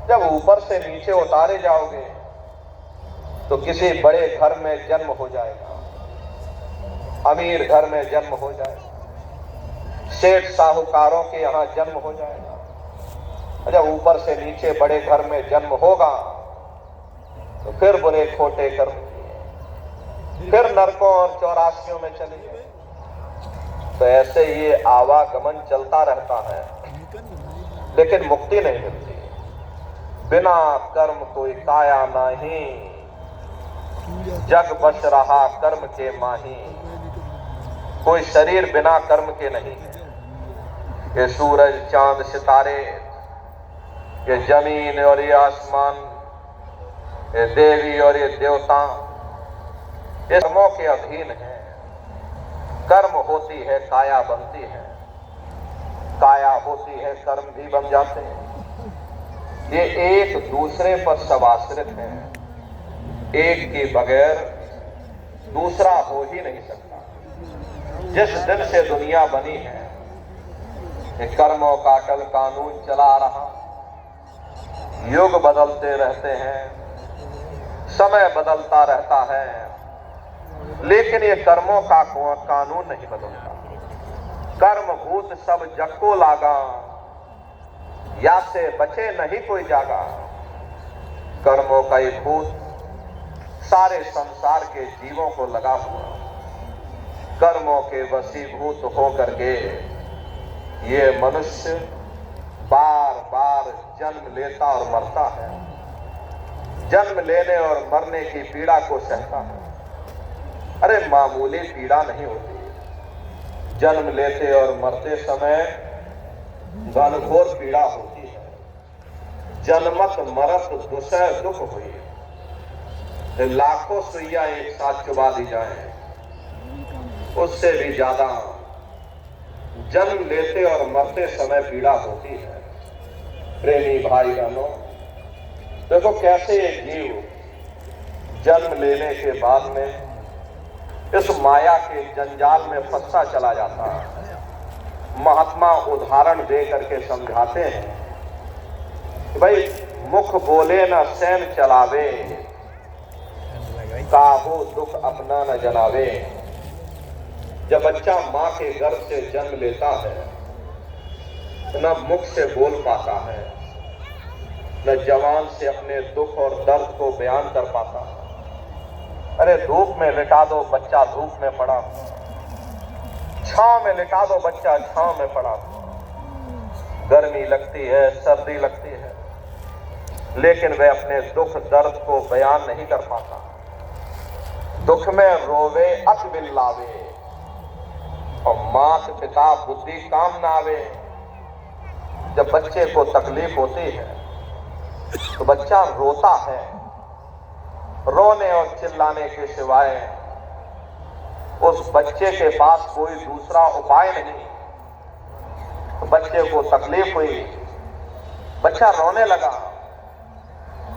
जब ऊपर से नीचे उतारे जाओगे तो किसी बड़े घर में जन्म हो जाएगा, अमीर घर में जन्म हो जाएगा, सेठ साहूकारों के यहां जन्म हो जाएगा। जब ऊपर से नीचे बड़े घर में जन्म होगा तो फिर बुरे खोटे कर्म किए, फिर नरकों और 84 में चले गए। तो ऐसे ये आवागमन चलता रहता है, लेकिन मुक्ति नहीं मिलती। बिना कर्म कोई काया नहीं, जग बस रहा कर्म के माही। कोई शरीर बिना कर्म के नहीं है। ये सूरज चांद सितारे, ये जमीन और ये आसमान, ये देवी और ये देवता, ये कर्मों के अधीन है। कर्म होती है काया बनती है, काया होती है कर्म भी बन जाते हैं। ये एक दूसरे पर सब आश्रित हैं, एक के बगैर दूसरा हो ही नहीं सकता। जिस दिन से दुनिया बनी है, ये कर्मों का कल कानून चला रहा। युग बदलते रहते हैं, समय बदलता रहता है, लेकिन ये कर्मों का कानून नहीं बदलता। कर्म भूत सब जग को लागा, या से बचे नहीं कोई जागा। कर्मों का ये भूत सारे संसार के जीवों को लगा हुआ। कर्मों के वशीभूत होकर के ये मनुष्य बार बार जन्म लेता और मरता है। जन्म लेने और मरने की पीड़ा को सहता है। अरे मामूली पीड़ा नहीं होती। जन्म लेते और मरते समय घनघोर पीड़ा होती है। जन्मत मरत दुसह दुख हुई। लाखों सुइया एक साथ चुबा दी जाए, उससे भी ज्यादा जन्म लेते और मरते समय पीड़ा होती है। प्रेमी भाई बहनों, देखो कैसे एक जीव जन्म लेने के बाद में इस माया के जंजाल में फंसा चला जाता है। महात्मा उदाहरण दे करके समझाते हैं कि भाई मुख बोले न सैन चलावे, काहो दुख अपना न जनावे। जब बच्चा मां के गर्भ से जन्म लेता है तो न मुख से बोल पाता है, न जवान से अपने दुख और दर्द को बयान कर पाता है। अरे धूप में लिटा दो, बच्चा धूप में पड़ा। छांव में लिटा दो, बच्चा छांव में पड़ा। गर्मी लगती है, सर्दी लगती है, लेकिन वह अपने दुख दर्द को बयान नहीं कर पाता। दुख में रोवे अत बिल्लावे, और मात पिता बुद्धि काम ना आवे। जब बच्चे को तकलीफ होती है तो बच्चा रोता है। रोने और चिल्लाने के सिवाय उस बच्चे के पास कोई दूसरा उपाय नहीं। तो बच्चे को तकलीफ हुई, बच्चा रोने लगा।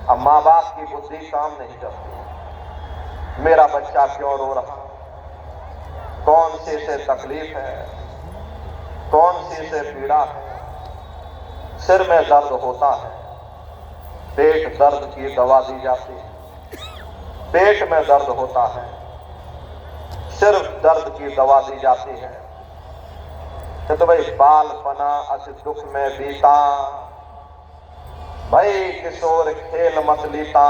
अब माँ बाप की बुद्धि काम नहीं करती, मेरा बच्चा क्यों रो रहा, कौन सी इसे तकलीफ है, कौन सी इसे पीड़ा है। सिर में दर्द होता है, पेट दर्द की दवा दी जाती है। पेट में दर्द होता है, सिर दर्द की दवा दी जाती है। तो भाई बालपना अस दुख में बीता, भाई किशोर खेल मत लीता।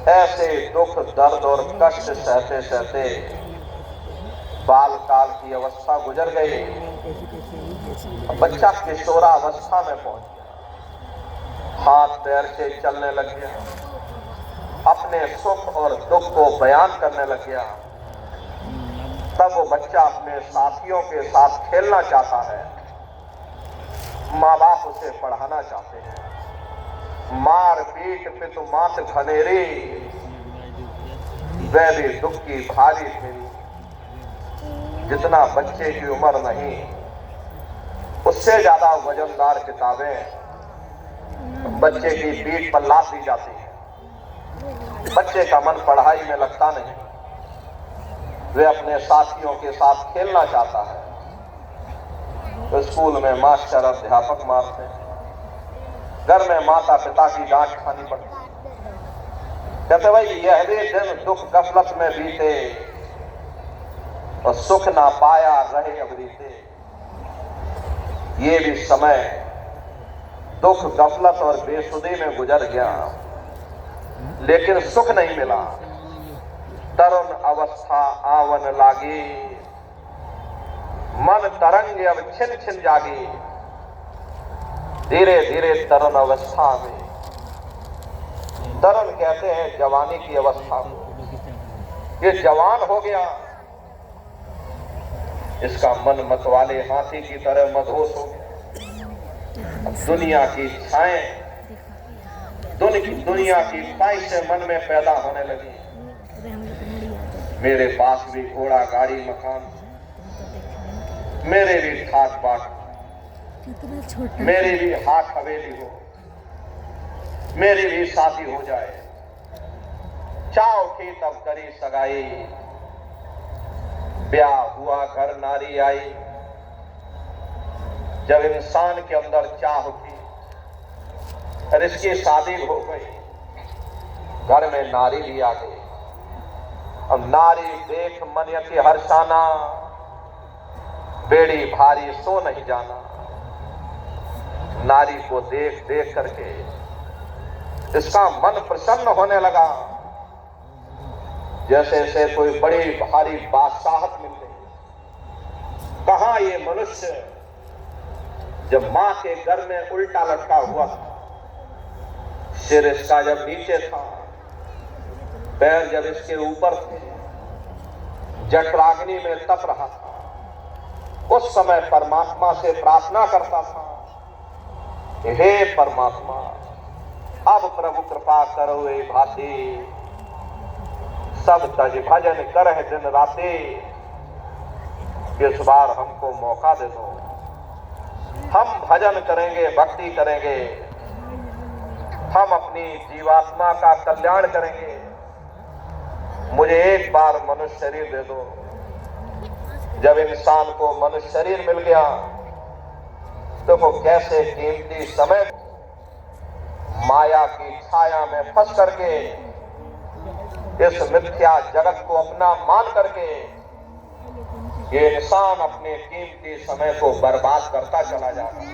ऐसे दुख दर्द और कष्ट सहते सहते बाल काल की अवस्था गुजर गई। बच्चा किशोरावस्था में पहुंच गया, हाथ पैर से चलने लग गया, अपने सुख और दुख को बयान करने लग गया। तब वो बच्चा अपने साथियों के साथ खेलना चाहता है, माँ बाप उसे पढ़ाना चाहते हैं। मार पीट पितु मात घनेरी, वह भी दुख की भारी थी। जितना बच्चे की उम्र नहीं, उससे ज्यादा वजनदार किताबें बच्चे की पीठ पर लाद दी जाती है। बच्चे का मन पढ़ाई में लगता नहीं, वे अपने साथियों के साथ खेलना चाहता है। तो स्कूल में मास्टर अध्यापक मारते हैं, घर में माता पिता की डांट खानी पड़ती। कहते भाई यह भी दिन दुख गफलत में बीते, और सुख ना पाया रहे अब रीते। ये भी समय दुख गफलत और बेसुधी में गुजर गया, लेकिन सुख नहीं मिला। तरुण अवस्था आवन लागी, मन तरंग अब छिन छिन जागी। धीरे धीरे तरुण अवस्था में, तरुण कहते हैं जवानी की अवस्था को, ये जवान हो गया। इसका मन मतवाले हाथी की तरह मदहोश हो गया। दुनिया की इच्छाएं, दुनिया की ख्वाहिशें मन में पैदा होने लगी। मेरे पास भी घोड़ा गाड़ी मकान, मेरे भी ठाट बाट, मेरी भी हाथ हवेली हो, मेरी भी शादी हो जाए। चाव थी तब करी सगाई, ब्याह हुआ घर नारी आई। जब इंसान के अंदर चाह थी और इसकी शादी हो गई, घर में नारी भी आ गई। अब नारी देख मन यति हर्षाना, बेड़ी भारी सो नहीं जाना। नारी को देख देख करके इसका मन प्रसन्न होने लगा, जैसे से कोई बड़ी भारी बादशाहत मिल गई। कहां ये मनुष्य जब मां के घर में उल्टा लटका हुआ था, सिर इसका जब नीचे था, पैर जब इसके ऊपर थे, जठराग्नि में तप रहा था, उस समय परमात्मा से प्रार्थना करता था, हे परमात्मा अब प्रभु कृपा करो ए भाती, सब तज भजन करह दिन राते। इस बार हमको मौका दे दो, हम भजन करेंगे, भक्ति करेंगे, हम अपनी जीवात्मा का कल्याण करेंगे। मुझे एक बार मनुष्य शरीर दे दो। जब इंसान को मनुष्य शरीर मिल गया तो वो कैसे कीमती समय माया की छाया में फंस करके, इस मिथ्या जगत को अपना मान करके ये इंसान अपने कीमती समय को बर्बाद करता चला जाता है।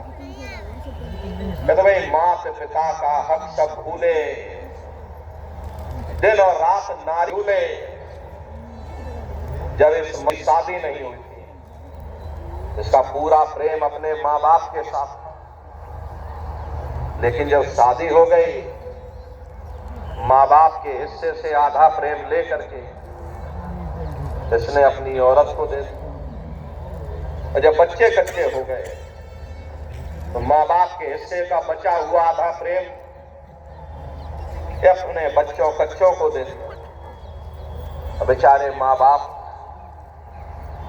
कहते भाई मात पिता का हक सब भूले, दिन और रात नारी भूले। जब इसकी शादी नहीं हुई थी, इसका पूरा प्रेम अपने माँ बाप के साथ था, लेकिन जब शादी हो गई, माँ बाप के हिस्से से आधा प्रेम लेकर के इसने अपनी औरत को दे दिया। और जब बच्चे कच्चे हो गए तो माँ बाप के हिस्से का बचा हुआ आधा प्रेम अपने बच्चों कच्चों को दे दिया। बेचारे माँ बाप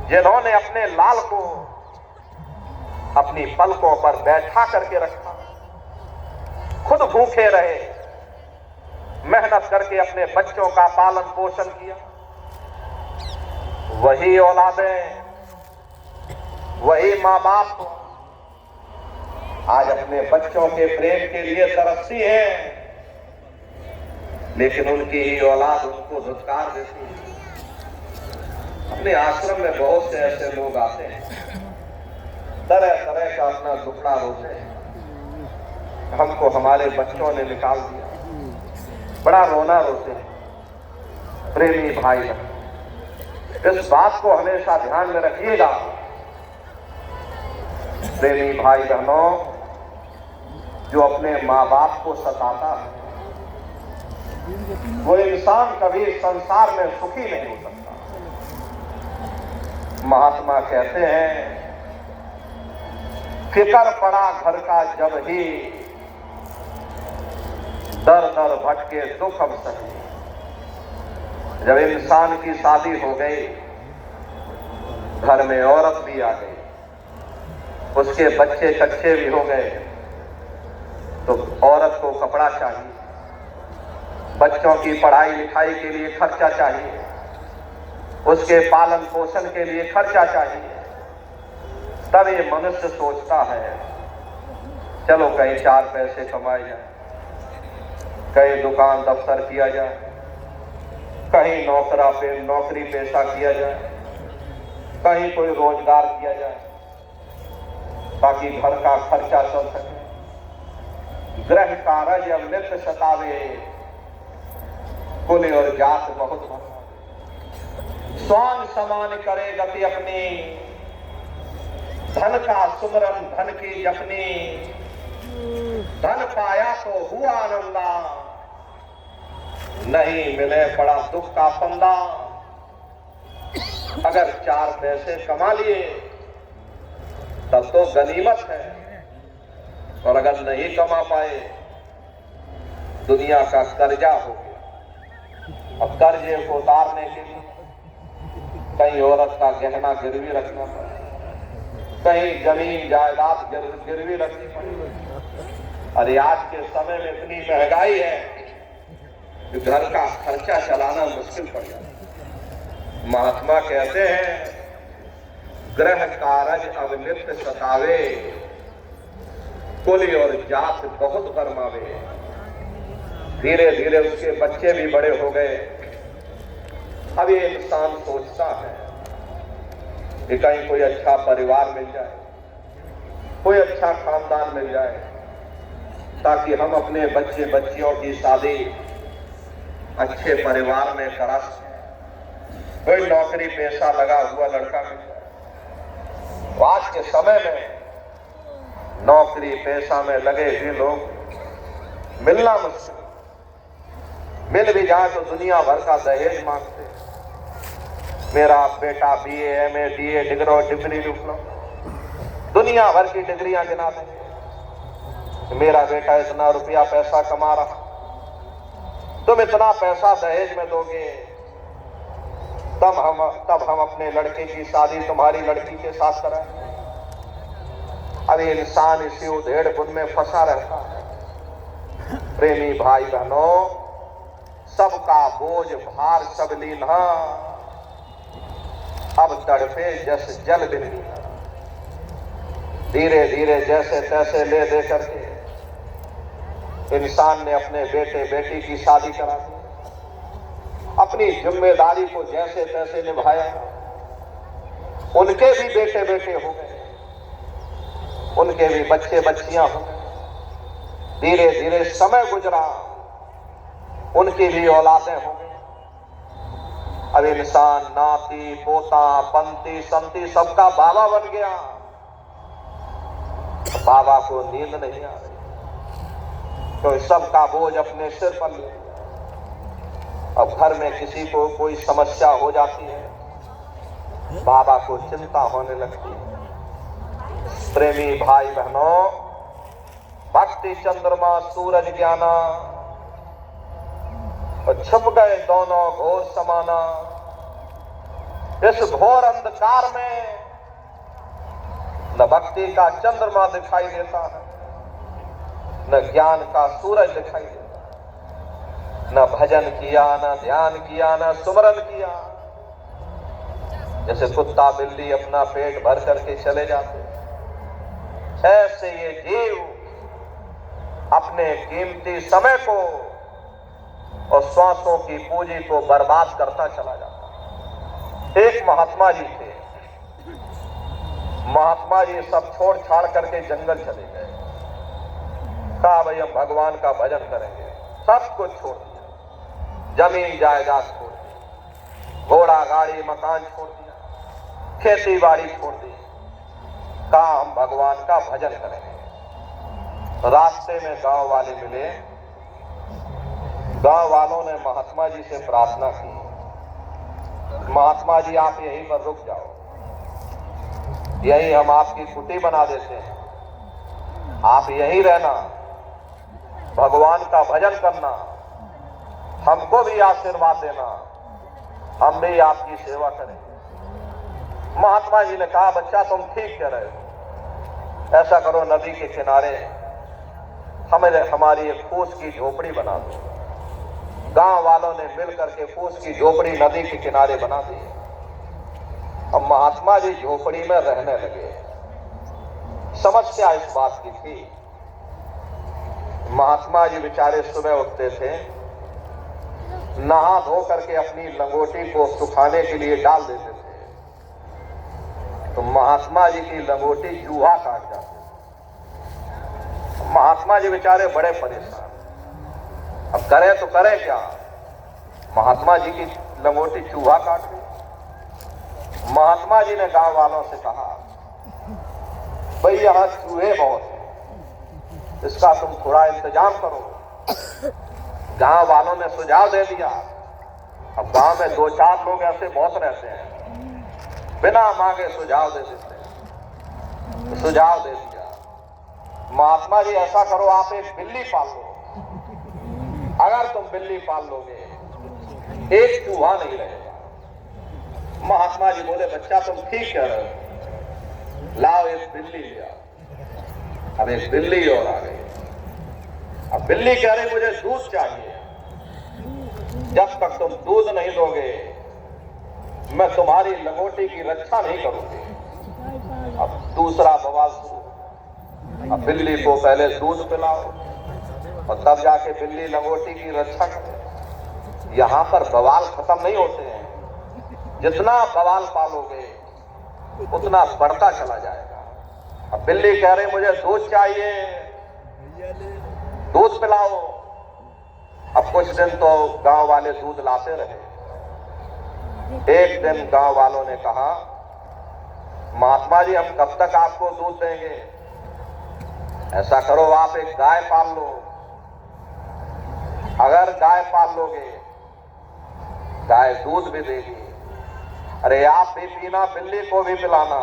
जिन्होंने अपने लाल को अपनी पलकों पर बैठा करके रखा, खुद भूखे रहे, मेहनत करके अपने बच्चों का पालन पोषण किया, वही औलादें, वही माँ बाप आज अपने बच्चों के प्रेम के लिए तरसती हैं, लेकिन उनकी ही औलाद उनको धुतकार देती है। अपने आश्रम में बहुत से ऐसे लोग आते हैं, तरह तरह का अपना दुखड़ा रोते हैं, हमको हमारे बच्चों ने निकाल दिया, बड़ा रोना रोते हैं। प्रेमी भाई बहन, इस बात को हमेशा ध्यान में रखिएगा। प्रेमी भाई बहनों, जो अपने माँ बाप को सताता है वो इंसान कभी संसार में सुखी नहीं हो सकता। महात्मा कहते हैं, फिकर पड़ा घर का जब ही, दर दर भटके दुख अब सही। जब इंसान की शादी हो गई, घर में औरत भी आ गई, उसके बच्चे कच्चे भी हो गए, तो औरत को कपड़ा चाहिए, बच्चों की पढ़ाई लिखाई के लिए खर्चा चाहिए, उसके पालन पोषण के लिए खर्चा चाहिए। तब ये मनुष्य सोचता है चलो कहीं चार पैसे कमाए जाए, कहीं दुकान दफ्तर किया जाए, कहीं नौकरी पेशा किया जाए, कहीं कोई रोजगार किया जाए ताकि घर का खर्चा चल सके। ग्रह कारज अब नित्य सतावे, कुल और जात बहुत भर। स्वान समान करे गति अपनी, धन का सुमरन धन की जपनी। धन पाया तो हुआ आनंदा, नहीं मिले पड़ा दुख का फंदा। अगर चार पैसे कमा लिए तब तो गनीमत है, और अगर नहीं कमा पाए दुनिया का कर्जा हो गया। अब कर्जे को उतारने के लिए कहीं औरत का गहना गिरवी रखना पड़े, कहीं जमीन जायदाद गिरवी रखनी पड़े। अरे आज के समय में इतनी महंगाई है कि घर का खर्चा चलाना मुश्किल पड़ जाता है। महात्मा कहते हैं, ग्रह कारज अब नित्य सतावे, कुल और जात बहुत फरमावे। धीरे धीरे उसके बच्चे भी बड़े हो गए। अब ये इंसान सोचता है कि कहीं कोई अच्छा परिवार मिल जाए, कोई अच्छा खानदान मिल जाए, ताकि हम अपने बच्चे बच्चियों की शादी अच्छे परिवार में करा सकें। कोई नौकरी पेशा लगा हुआ लड़का मिल जाए। आज के समय में नौकरी पेशा में लगे हुए लोग मिलना मुश्किल, मिल भी जाए तो दुनिया भर का दहेज मांगते। मेरा बेटा BA MA DA डिग्री लिख, दुनिया भर की डिग्रियां गिना देंगे। मेरा बेटा इतना रुपया पैसा कमा रहा, तुम इतना पैसा दहेज में दोगे, तब हम अपने लड़के की शादी तुम्हारी लड़की के साथ कराएं। अब ये इंसान इसी उधेड़ बुन में फंसा रहता है। प्रेमी भाई बहनों, सबका बोझ भार सब लीना, अब तड़पे जस जल बिन। धीरे धीरे जैसे तैसे ले दे करके इंसान ने अपने बेटे बेटी की शादी करा दी, अपनी जिम्मेदारी को जैसे तैसे निभाया। उनके भी बेटे बेटे हो गए, उनके भी बच्चे बच्चियां हो गए। धीरे धीरे समय गुजरा, उनकी भी औलादें हो गई। अब इंसान नाती पोता पंती संती सबका बाबा बन गया। बाबा को नींद नहीं आ रही, तो सबका बोझ अपने सिर पर ले। अब घर में किसी को कोई समस्या हो जाती है, बाबा को चिंता होने लगती है। प्रेमी भाई बहनों, भक्ति चंद्रमा सूरज ज्ञाना, और छुप गए दोनों घोर समाना। इस घोर अंधकार में न भक्ति का चंद्रमा दिखाई देता है, न ज्ञान का सूरज दिखाई देता है, न भजन किया, न ध्यान किया, न सुमरन किया। जैसे कुत्ता बिल्ली अपना पेट भर करके चले जाते, ऐसे ये जीव अपने कीमती समय को और श्वासों की पूंजी को बर्बाद करता चला जाता। एक महात्मा जी थे, महात्मा जी सब छोड़ छाड़ करके जंगल चले गए। कहा भाई हम भगवान का भजन करेंगे, सब कुछ छोड़ दिया, जमीन जायदाद छोड़ दी, घोड़ा गाड़ी मकान छोड़ दिया, खेती बाड़ी छोड़ दी। कहा हम भगवान का भजन करेंगे। रास्ते में गांव वाले मिले, गांव वालों ने महात्मा जी से प्रार्थना की, महात्मा जी आप यहीं पर रुक जाओ, यही हम आपकी कुटी बना देते हैं, आप यहीं रहना, भगवान का भजन करना, हमको भी आशीर्वाद देना, हम भी आपकी सेवा करेंगे। महात्मा जी ने कहा बच्चा तुम ठीक कह रहे हो, ऐसा करो नदी के किनारे हमारी एक फूस की झोपड़ी बना दो। गांव वालों ने मिलकर के फूस की झोपड़ी नदी के किनारे बना दी। अब महात्मा जी झोपड़ी में रहने लगे। समस्या इस बात की थी, महात्मा जी बेचारे सुबह उठते थे, नहा धो करके अपनी लंगोटी को सुखाने के लिए डाल देते थे, तो महात्मा जी की लंगोटी चूहा काट जाते। महात्मा जी बेचारे बड़े परेशान, अब करें तो करें क्या। महात्मा जी की लंगोटी चूहा काट गई। महात्मा जी ने गांव वालों से कहा भाई यहां चूहे बहुत हैं, इसका तुम थोड़ा इंतजाम करो। गांव वालों ने सुझाव दे दिया। अब गांव में 2-4 लोग ऐसे बहुत रहते हैं, बिना मांगे सुझाव दे देते हैं, तो सुझाव दे दिया। महात्मा जी ऐसा करो आप एक बिल्ली पाल लो, अगर तुम बिल्ली पाल लोगे एक चूहा नहीं रहेगा। महात्मा जी बोले बच्चा तुम ठीक कह रहे हो, लाओ एक बिल्ली ले आओ। अब एक बिल्ली और आ गई। अब बिल्ली कह रही मुझे दूध चाहिए, जब तक तुम दूध नहीं दोगे मैं तुम्हारी लंगोटी की रक्षा नहीं करूंगी। अब दूसरा बवाल शुरू। अब बिल्ली को पहले दूध पिलाओ और तब जाके बिल्ली लंगोटी की रक्षा करे। यहां पर बवाल खत्म नहीं होते हैं, जितना बवाल पालोगे उतना बढ़ता चला जाएगा। अब बिल्ली कह रही मुझे दूध चाहिए, दूध पिलाओ। अब कुछ दिन तो गांव वाले दूध लाते रहे। एक दिन गांव वालों ने कहा महात्मा जी हम कब तक आपको दूध देंगे, ऐसा करो आप एक गाय पाल लो। अगर गाय पाल लोगे गाय दूध भी देगी, अरे आप भी पीना बिल्ली को भी पिलाना।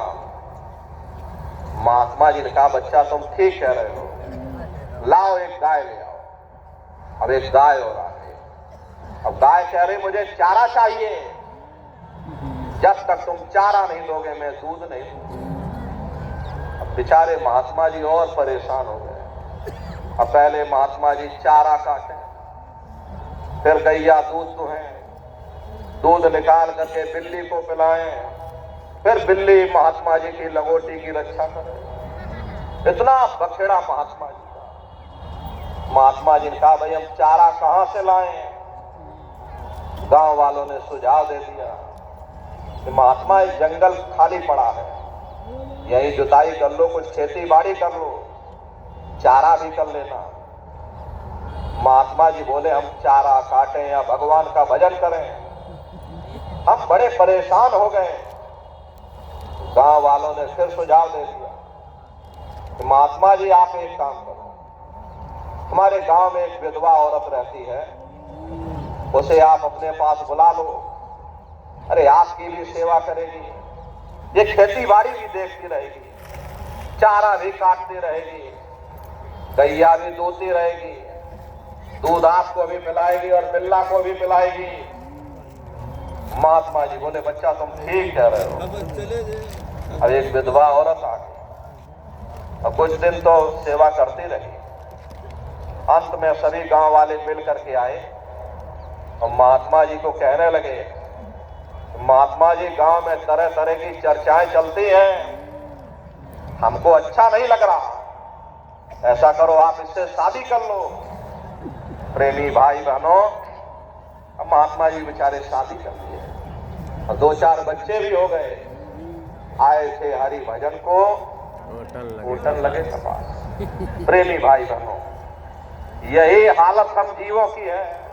महात्मा जी ने कहा बच्चा तुम ठीक कह रहे हो, लाओ एक गाय ले आओ। अब एक गाय और आ गई। अब गाय कह रही मुझे चारा चाहिए, जब तक तुम चारा नहीं दोगे मैं दूध नहीं दूंगी। अब बेचारे महात्मा जी और परेशान हो गए। अब पहले महात्मा जी चारा काटे, फिर गैया दूध दुहें, दूध निकाल करके बिल्ली को पिलाएं, फिर बिल्ली महात्मा जी की लंगोटी की रक्षा करे। इतना बखेड़ा महात्मा जी का। महात्मा जी ने कहा भाई हम चारा कहां से लाएं। गांव वालों ने सुझाव दे दिया कि महात्मा इस जंगल खाली पड़ा है, यही जुताई कर लो, कुछ खेती बाड़ी कर लो, चारा भी कर लेना। महात्मा जी बोले हम चारा काटें या भगवान का भजन करें, हम बड़े परेशान हो गए। गांव वालों ने फिर सुझाव दे दिया कि महात्मा जी आप एक काम करो, हमारे गांव में एक विधवा औरत रहती है, उसे आप अपने पास बुला लो। अरे आपकी भी सेवा करेगी, ये खेती बाड़ी भी देखती रहेगी, चारा भी काटती रहेगी, गैया भी दूधती रहेगी, दूध आपको भी पिलाएगी और बिल्ला को भी पिलाएगी। महात्मा जी बोले बच्चा तुम ठीक कह रहे हो। अब एक विधवा औरत आ गई और कुछ दिन तो सेवा करती रही। अंत में सभी गांव वाले मिल करके आए और महात्मा जी को कहने लगे, महात्मा जी गांव में तरह तरह की चर्चाएं चलती हैं, हमको अच्छा नहीं लग रहा, ऐसा करो आप इससे शादी कर लो। प्रेमी भाई बहनों, अब महात्मा जी बेचारे शादी कर लिए और 2-4 बच्चे भी हो गए। आए थे हरि भजन को, होटल लगे कपास। प्रेमी भाई बहनों, यही हालत हम जीवों की है।